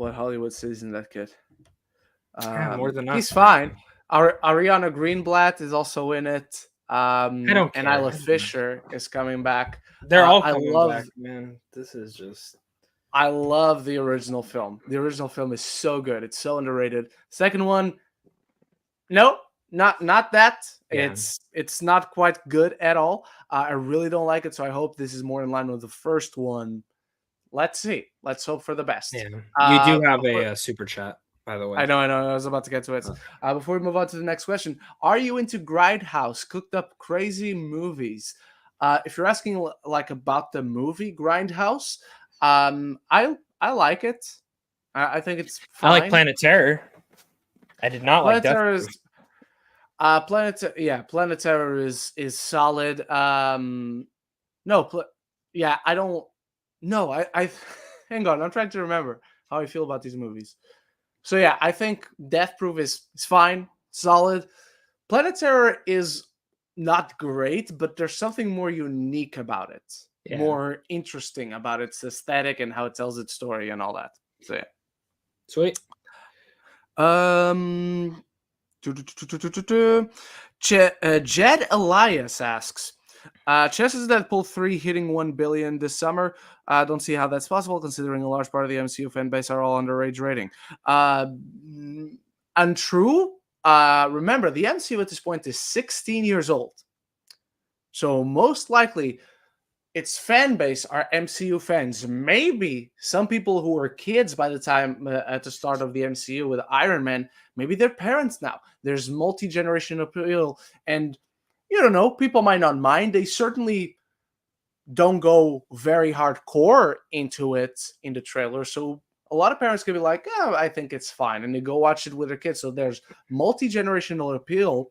Hollywood sees in that kid. More than us. He's fine. Ariana Greenblatt is also in it. I don't And care. Isla Fisher is coming back. They're all I coming love back, man. This is just I love the original film. The original film is so good. It's so underrated. Second one, no, not that. yeah. It's not quite good at all. I really don't like it, so I hope this is more in line with the first one. Let's see. Let's hope for the best. Yeah. You do have Before, a super chat, by the way. I know. I was about to get to it. Before we move on to the next question, are you into Grindhouse, cooked up crazy movies? If you're asking like about the movie Grindhouse, I like it. I think it's I like fine. Planet Terror. I did not like Planet Death Terror Proof. is Planet Terror is solid. No, yeah, I don't. No, I hang on. I'm trying to remember how I feel about these movies. So yeah, I think Death Proof is fine, solid. Planet Terror is not great, but there's something more unique about it, Yeah. more interesting about its aesthetic and how it tells its story and all that. So yeah. Sweet. Jed Elias asks, chances of Deadpool 3 hitting 1 billion this summer? I don't see how that's possible, considering a large part of the MCU fan base are all underage rating. Untrue. Remember, the MCU at this point is 16 years old. So most likely, its fan base are MCU fans. Maybe some people who were kids by the time at the start of the MCU with Iron Man, maybe they're parents now. There's multi-generation appeal, and you don't know, people might not mind. They certainly don't go very hardcore into it in the trailer. So a lot of parents could be like, oh, I think it's fine. And they go watch it with their kids. So there's multi-generational appeal.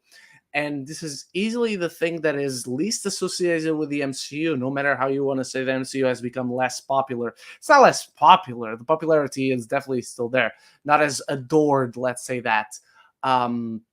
And this is easily the thing that is least associated with the MCU, no matter how you want to say the MCU has become less popular. It's not less popular. The popularity is definitely still there. Not as adored, let's say that, in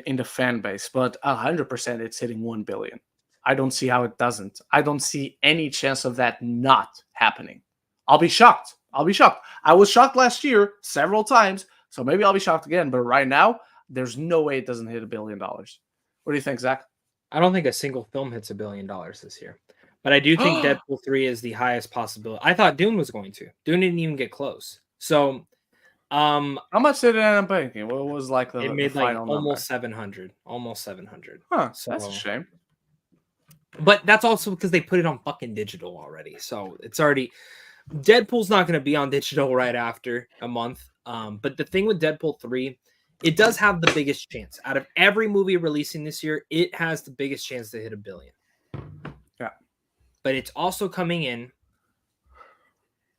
the fan base. But 100% it's hitting 1 billion. I don't see how it doesn't. I don't see any chance of that not happening. I'll be shocked. I was shocked last year several times. So maybe I'll be shocked again, but right now, there's no way it doesn't hit $1 billion. What do you think, Zach? I don't think a single film hits $1 billion this year, but I do think Deadpool 3 is the highest possibility. I thought Dune was going to. Dune didn't even get close. So, how much did it end up making? What was like it made like final almost 700. Almost 700. Huh? So, that's a shame. But that's also because they put it on fucking digital already. So it's already Deadpool's not going to be on digital right after a month. But the thing with Deadpool 3, it does have the biggest chance. Out of every movie releasing this year, it has the biggest chance to hit $1 billion. Yeah. But it's also coming in.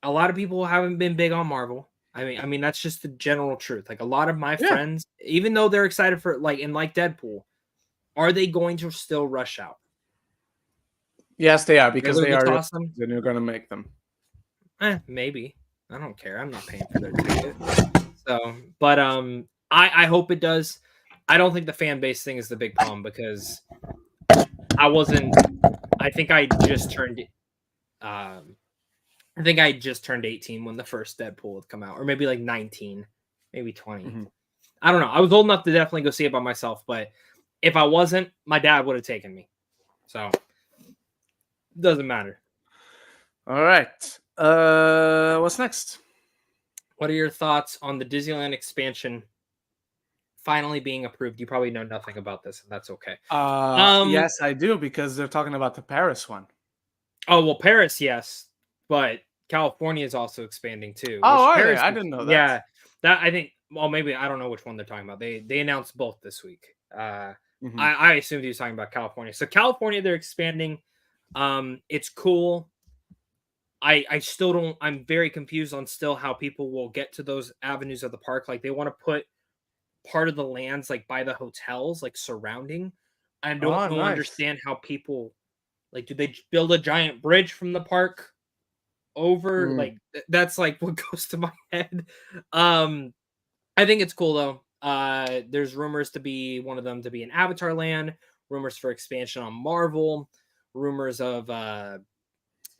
A lot of people haven't been big on Marvel. I mean that's just the general truth. Like a lot of my friends, even though they're excited for like Deadpool, are they going to still rush out? Yes, they are, because they are awesome. Then you're going to make them. Maybe. I don't care. I'm not paying for their ticket. So, but I hope it does. I don't think the fan base thing is the big problem because I think I just turned 18 when the first Deadpool had come out, or maybe like 19, maybe 20. Mm-hmm. I don't know. I was old enough to definitely go see it by myself, but if I wasn't, my dad would have taken me. So it doesn't matter. All right. What's next? What are your thoughts on the Disneyland expansion finally being approved? You probably know nothing about this, and that's okay. Yes, I do, because they're talking about the Paris one. Oh, well, Paris, yes, but California is also expanding too. Oh, I didn't know that. Yeah, that I think. Well, maybe I don't know which one they're talking about. They announced both this week. I assumed he was talking about California. So California, they're expanding. It's cool. I still don't. I'm very confused on still how people will get to those avenues of the park. Like they want to put part of the lands like by the hotels, like surrounding. I don't understand how people like. Do they build a giant bridge from the park over? Like that's like what goes to my head. I think it's cool though. There's rumors to be one of them to be an Avatar land. Rumors for expansion on Marvel. Rumors of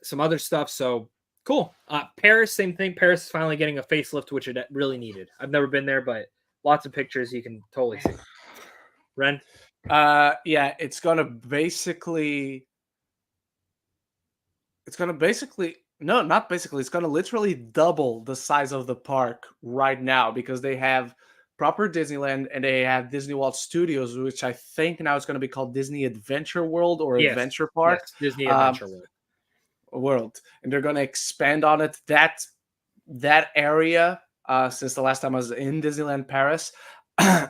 some other stuff. So cool. Paris, same thing. Paris is finally getting a facelift, which it really needed. I've never been there, but lots of pictures you can totally see. Ren? Yeah, it's gonna basically no, not basically. It's gonna literally double the size of the park right now because they have proper Disneyland and they have Disney World Studios, which I think now it's gonna be called Disney Adventure World or Yes. Adventure Park. Yes. Disney Adventure World. World, and they're gonna expand on it. That area, since the last time I was in Disneyland Paris,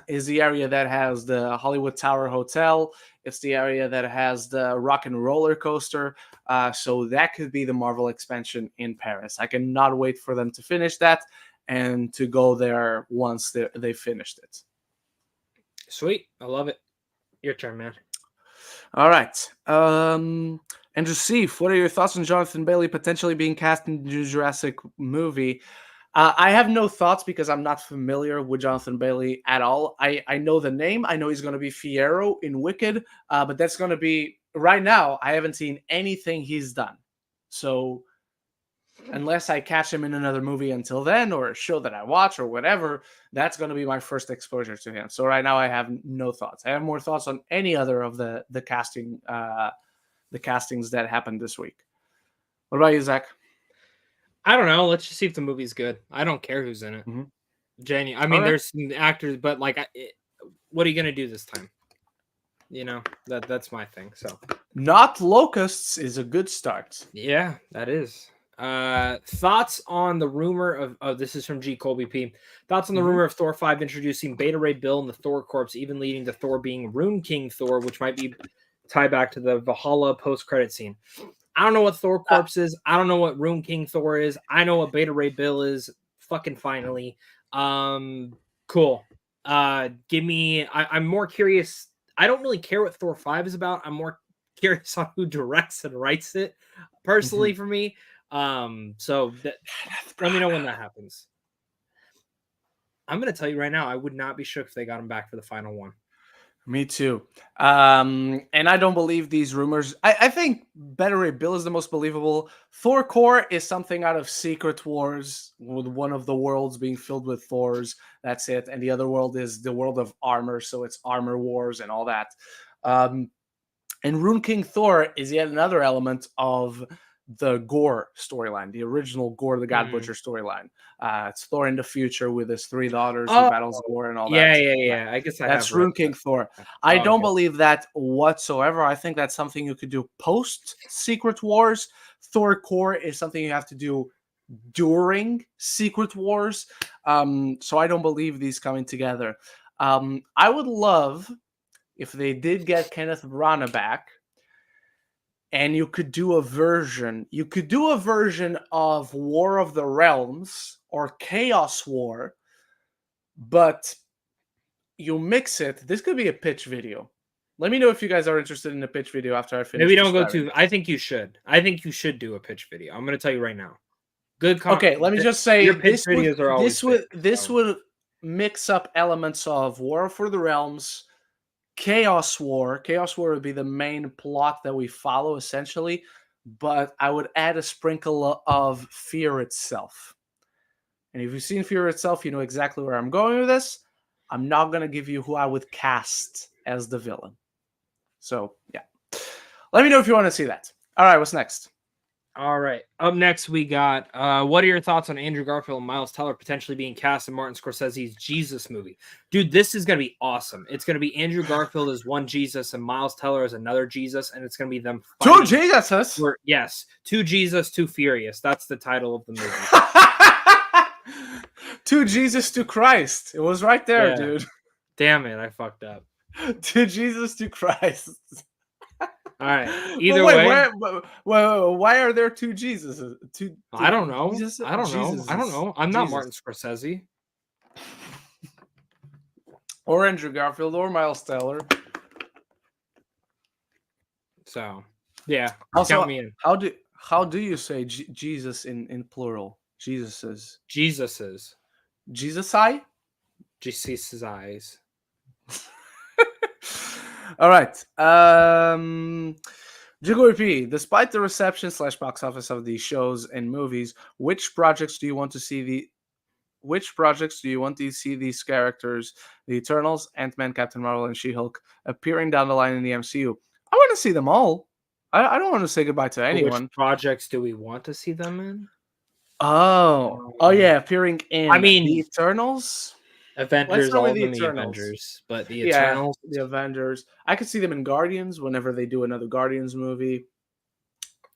is the area that has the Hollywood Tower Hotel. It's the area that has the Rock and Roller Coaster. So that could be the Marvel expansion in Paris. I cannot wait for them to finish that and to go there once they finished it. Sweet. I love it. Your turn, man. All right. Andrew Seif, what are your thoughts on Jonathan Bailey potentially being cast in the Jurassic movie? I have no thoughts because I'm not familiar with Jonathan Bailey at all. I know the name. I know he's going to be Fiyero in Wicked, but that's going to be right now. I haven't seen anything he's done. So unless I catch him in another movie until then or a show that I watch or whatever, that's going to be my first exposure to him. So right now I have no thoughts. I have more thoughts on any other of the casting the castings that happened this week. What about you, Zach? I don't know. Let's just see if the movie's good. I don't care who's in it. Mm-hmm. I mean, there's some actors, but like, what are you gonna do this time? You know, that's my thing. So, not locusts is a good start. Yeah, that is. Thoughts on the rumor of this is from G Colby P. Thoughts on the rumor of Thor 5 introducing Beta Ray Bill and the Thor Corps, even leading to Thor being Rune King Thor, which might be tied back to the Valhalla post-credit scene. I don't know what Thor Corps is. I don't know what Rune King Thor is. I know what Beta Ray Bill is. Fucking finally. Cool. Give me. I'm more curious. I don't really care what Thor 5 is about. I'm more curious on who directs and writes it. Personally, for me. So let me know when that happens. I'm gonna tell you right now. I would not be shook if they got him back for the final one. Me too. And I don't believe these rumors. I think Beta Ray Bill is the most believable. Thor Core is something out of Secret Wars, with one of the worlds being filled with Thors. That's it. And the other world is the world of armor, so it's Armor Wars and all that. And Rune King Thor is yet another element of the Gore storyline, the original Gore the God Butcher storyline. It's Thor in the future with his 3 daughters who battles Gore and all that. Yeah. I guess that's Rune King Thor. I don't believe that whatsoever. I think that's something you could do post Secret Wars. Thor Core is something you have to do during Secret Wars. So I don't believe these coming together. I would love if they did get Kenneth Branagh back. And you could do a version. You could do a version of War of the Realms or Chaos War, but you mix it. This could be a pitch video. Let me know if you guys are interested in a pitch video after I finish. Maybe don't go to. I think you should. I think you should do a pitch video. I'm going to tell you right now. Good. Okay, let me just say your pitch videos are always this would mix up elements of War for the Realms. Chaos War would be the main plot that we follow essentially, but I would add a sprinkle of Fear itself. And if you've seen Fear itself, you know exactly where I'm going with this. I'm not going to give you who I would cast as the villain. So, yeah. Let me know if you want to see that. All right, what's next? All right. Up next, we got, what are your thoughts on Andrew Garfield and Miles Teller potentially being cast in Martin Scorsese's Jesus movie? Dude, this is going to be awesome. It's going to be Andrew Garfield as one Jesus and Miles Teller as another Jesus, and it's going to be them fighting. 2 Jesuses? Yes. 2 Jesus, 2 Furious. That's the title of the movie. 2 Jesus, 2 Christ. It was right there, dude. Damn it, I fucked up. 2 Jesus, 2 Christ. All right. Either way, why are there 2 Jesuses? I don't know. I don't know. I'm not Martin Scorsese. Or Andrew Garfield or Miles Teller. So, yeah. Also, count me in. How do you say Jesus in plural? Jesuses. Jesuses. Jesus-I? Jesus' eyes. All right. Jigo P, despite the reception / box office of these shows and movies, which projects do you want to see which projects do you want to see these characters, the Eternals, Ant-Man, Captain Marvel, and She-Hulk, appearing down the line in the MCU? I want to see them all. I don't want to say goodbye to anyone. Which projects do we want to see them in? Oh yeah, appearing in I mean, the Eternals. Let's Avengers, start all with of the them, the Eternals. Avengers, but the Yeah, Eternals, the Avengers. I could see them in Guardians whenever they do another Guardians movie.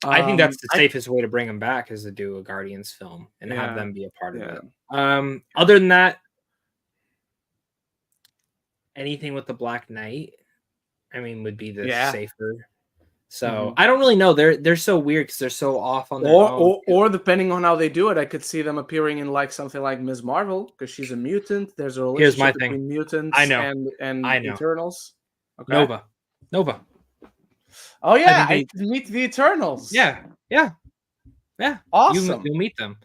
I think that's the safest way to bring them back is to do a Guardians film and have Yeah, them be a part of yeah. it. Other than that, anything with the Black Knight, I mean, would be the safer. So I don't really know. They're so weird because they're so off on their own. Or depending on how they do it, I could see them appearing in like something like Ms. Marvel because she's a mutant. There's a relationship between mutants and Eternals. Okay. Nova. Oh yeah, I can meet the Eternals. Yeah. Awesome. You'll meet them.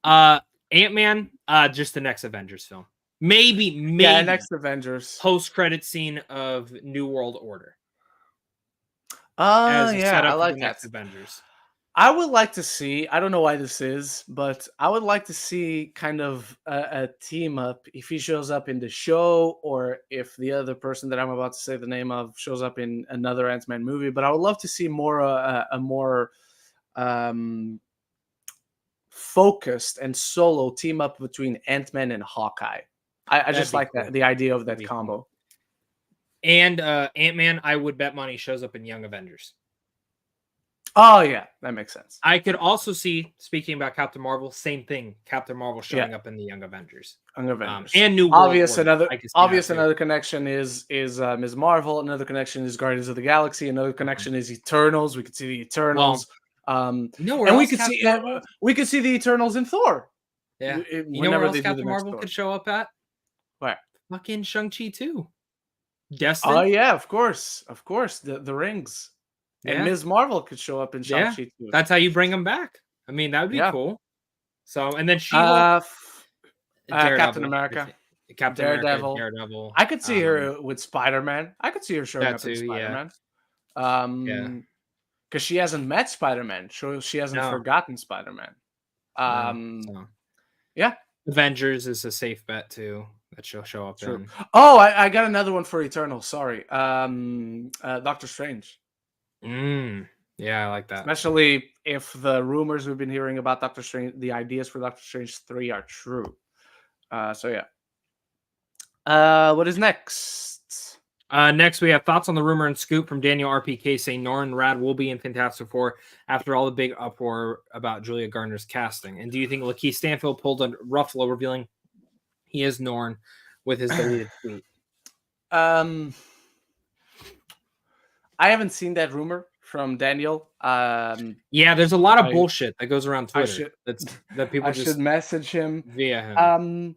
Ant-Man, just the next Avengers film. Maybe next Avengers. Post-credit scene of New World Order. I like that. Next Avengers. I would like to see, I don't know why this is, but I would like to see kind of a team up if he shows up in the show or if the other person that I'm about to say the name of shows up in another Ant-Man movie. But I would love to see more a more focused and solo team up between Ant-Man and Hawkeye. I just like that, the idea of that combo. Cool. And Ant-Man, I would bet money, shows up in Young Avengers. Oh, yeah. That makes sense. I could also see, speaking about Captain Marvel, same thing. Captain Marvel showing up in the Young Avengers. Young Avengers. And New World Order. Another connection is Ms. Marvel. Another connection is Guardians of the Galaxy. Another connection is Eternals. We could see the Eternals. And we could see the Eternals in Thor. Yeah. You know where else Captain Marvel could show up at? Where? Fucking Shang-Chi too. Destin. Oh yeah, of course. The rings. And Ms. Marvel could show up in Shang-Chi too. That's how you bring them back. I mean, that would be cool. So, and then She-Hulk, Captain America, Daredevil. I could see her with Spider-Man. I could see her showing up in Spider-Man. Because she hasn't met Spider-Man, so she hasn't forgotten Spider-Man. Avengers is a safe bet too that she'll show up in. Oh, I got another one for Eternal. Sorry, Doctor Strange. Yeah, I like that. Especially if the rumors we've been hearing about Doctor Strange, the ideas for Doctor Strange 3 are true. What is next? Next, we have thoughts on the rumor and scoop from Daniel RPK saying Norman Rad will be in Fantastic Four after all the big uproar about Julia Garner's casting. And do you think Lakeith Stanfield pulled a Ruffalo revealing he is Norn with his deleted tweet? I haven't seen that rumor from Daniel. There's a lot of bullshit that goes around Twitter. That people should message him via him.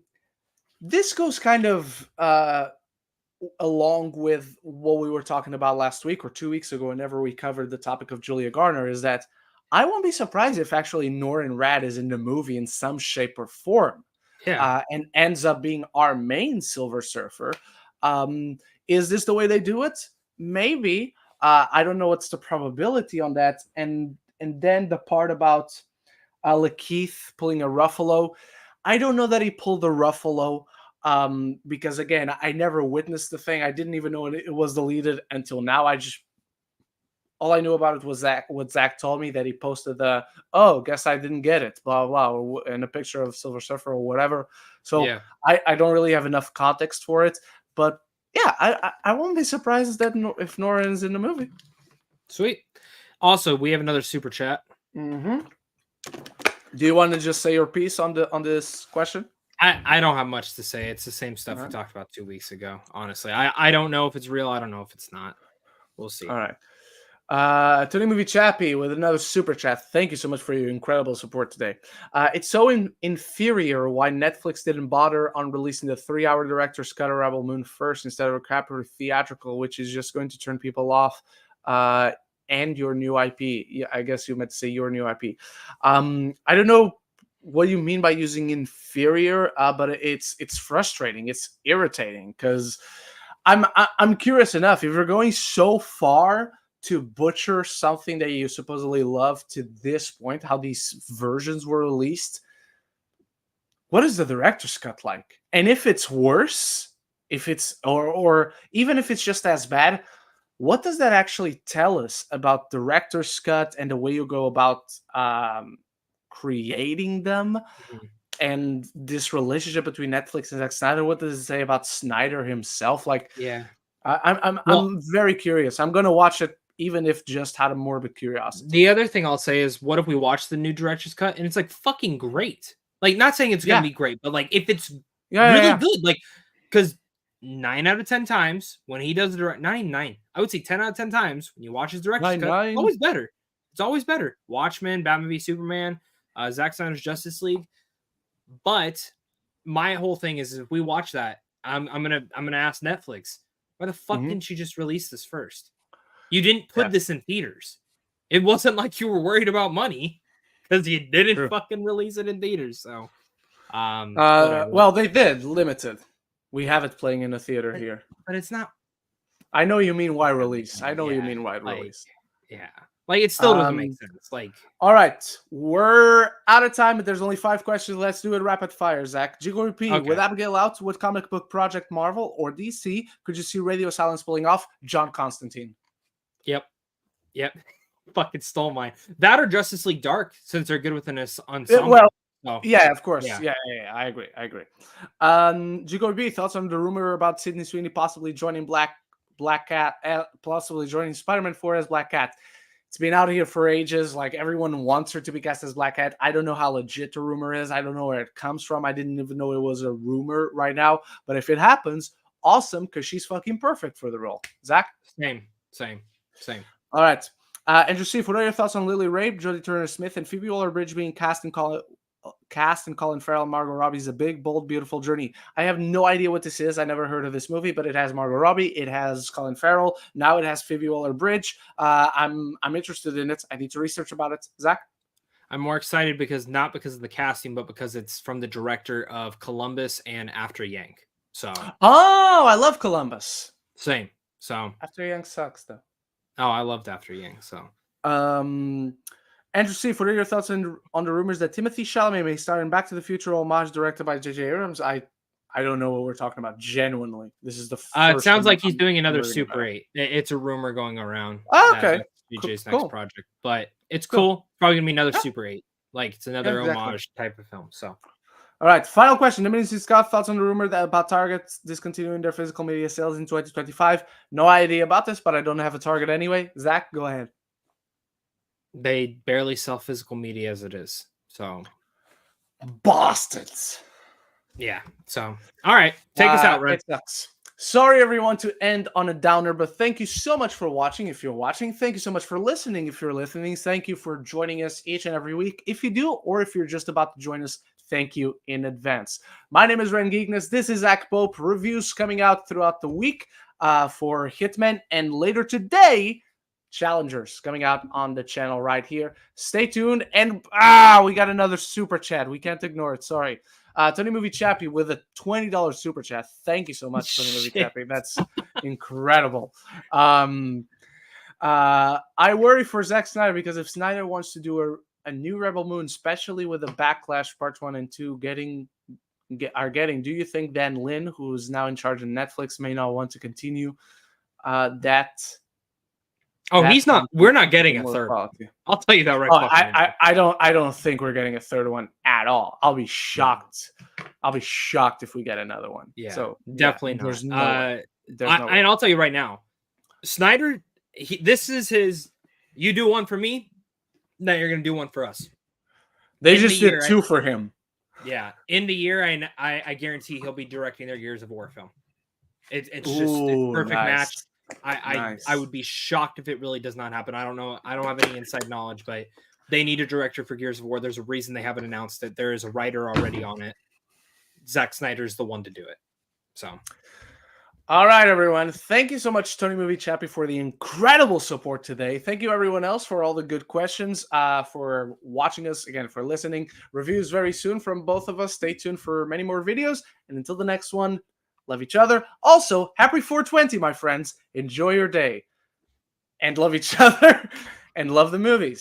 This goes kind of along with what we were talking about last week or 2 weeks ago whenever we covered the topic of Julia Garner, is that I won't be surprised if actually Norman Rad is in the movie in some shape or form. And ends up being our main Silver Surfer. Is this the way they do it? Maybe. I don't know what's the probability on that. And then the part about Lakeith pulling a Ruffalo. I don't know that he pulled a Ruffalo because, again, I never witnessed the thing. I didn't even know it was deleted until now. All I knew about it was what Zach told me, that he posted guess I didn't get it, blah, blah, and a picture of Silver Surfer or whatever. So I don't really have enough context for it. But I won't be surprised that if Noran's in the movie. Sweet. Also, we have another super chat. Mm-hmm. Do you want to just say your piece on this question? I don't have much to say. It's the same stuff we talked about 2 weeks ago. Honestly, I don't know if it's real. I don't know if it's not. We'll see. All right. Tony Movie Chappie with another super chat. Thank you so much for your incredible support today. It's so inferior why Netflix didn't bother on releasing the 3-hour director's cut of Rebel Moon first instead of a crapper theatrical, which is just going to turn people off. And your new IP. Yeah, I guess you meant to say your new IP. I don't know what you mean by using inferior, but it's frustrating. It's irritating because I'm curious enough. If you're going so far to butcher something that you supposedly love to this point, how these versions were released, what is the director's cut like? And if it's worse, if it's or even if it's just as bad, what does that actually tell us about director's cut and the way you go about creating them? Mhm. And this relationship between Netflix and Zack Snyder, what does it say about Snyder himself? Like, Yeah. Well, I'm very curious. I'm gonna watch it, even if just out of morbid curiosity. the other thing I'll say is, what if we watch the new director's cut and it's like fucking great? Like, not saying it's gonna Yeah, be great, but like if it's yeah, yeah, really yeah. good, like, because 9 out of 10 times when he does the direct, 99, I would say 10 out of 10 times when you watch his director's cut, it's 9-9. always better. It's always better. Watchmen, Batman v Superman, Zack Snyder's Justice League. But my whole thing is, if we watch that, I'm gonna ask Netflix, why the fuck Mhm. didn't you just release this first? You didn't put Yeah, this in theaters. It wasn't like you were worried about money because you didn't true. fucking release it in theaters. So, whatever. Well, they did limited. We have it playing in a theater But, here. but it's not. I know you mean wide release. I know you Yeah, mean wide like, release. yeah, like it still doesn't make Um, sense. Like, all right, we're out of time, but there's only 5 questions. Let's do it rapid fire, Zach. GGP, with okay, Abigail out, with comic book project Marvel or DC, could you see Radio Silence pulling off John Constantine? yep, yep. Fucking stole mine. That or Justice League Dark, since they're good within this ensemble. Well, So, yeah, of course. yeah. Yeah, I agree. GGB, thoughts on the rumor about Sydney Sweeney possibly joining Black Cat, possibly joining Spider-Man 4 as Black Cat? It's been out here for ages. Like, everyone wants her to be cast as Black Cat. I don't know how legit the rumor is. I don't know where it comes from. I didn't even know it was a rumor right now. But if it happens, awesome, because she's fucking perfect for the role. Zach? Same. All right. Andrew C., what are your thoughts on Lily Rabe, Jodie Turner-Smith, and Phoebe Waller-Bridge being cast and Colin Farrell and Margot Robbie's A Big, Bold, Beautiful Journey? I have no idea what this is. I never heard of this movie, but it has Margot Robbie, it has Colin Farrell, now it has Phoebe Waller-Bridge. I'm interested in it. I need to research about it. Zach? I'm more excited not because of the casting, but because it's from the director of Columbus and After Yang. So, Oh, I love Columbus. same. So, After Yang sucks, though. oh, I loved After Yang. So, Andrew C., what are your thoughts on the rumors that Timothée Chalamet may star in Back to the Future homage directed by J.J. Abrams? I don't know what we're talking about. Genuinely, this is the first. it sounds like he's I'm doing another learning Super about. 8. It's a rumor going around. Oh, okay. That's DJ's Cool. next project, but it's Cool. cool. Probably gonna be another Yeah. Super 8. Like, it's another Yeah, exactly. homage type of film. So, All right, final question. Dimitri Scott, thoughts on the rumor that about Target discontinuing their physical media sales in 2025? No idea about this, but I don't have a Target anyway. Zach, go ahead. they barely sell physical media as it is. So, Bastards. yeah. So, all right, take us out, Ren. It sucks. Sorry, everyone, to end on a downer, but thank you so much for watching if you're watching. Thank you so much for listening if you're listening. Thank you for joining us each and every week. If you do, or if you're just about to join us, thank you in advance. My name is Ren Geekness. This is Zach Pope. Reviews coming out throughout the week for Hitman, and later today, Challengers coming out on the channel right here. Stay tuned. And we got another super chat. We can't ignore it. Sorry. Tony Movie Chappie with a $20 super chat. Thank you so much, Tony Movie Chappie. That's incredible. I worry for Zack Snyder, because if Snyder wants to do a new Rebel Moon, especially with the Backlash Part 1 and 2 do you think Dan Lin, who's now in charge of Netflix, may not want to continue that? Oh, he's not. We're not getting a third. Quality. I'll tell you that right. I don't think we're getting a third one at all. I'll be shocked. I'll be shocked if we get another one. Yeah, so definitely not. There's no way. And I'll tell you right now, Snyder. This is his. You do one for me, now you're gonna do one for us. They just did 2 for him. Yeah, in the year, I guarantee he'll be directing their Gears of War film. It's just a perfect match. I would be shocked if it really does not happen. I don't know. I don't have any inside knowledge, but they need a director for Gears of War. There's a reason they haven't announced it. There is a writer already on it. Zack Snyder's the one to do it. So, all right, everyone. Thank you so much, Tony Movie Chappie, for the incredible support today. Thank you, everyone else, for all the good questions, for watching us, again, for listening. Reviews very soon from both of us. Stay tuned for many more videos. And until the next one, love each other. Also, happy 420, my friends. Enjoy your day. And love each other. And love the movies.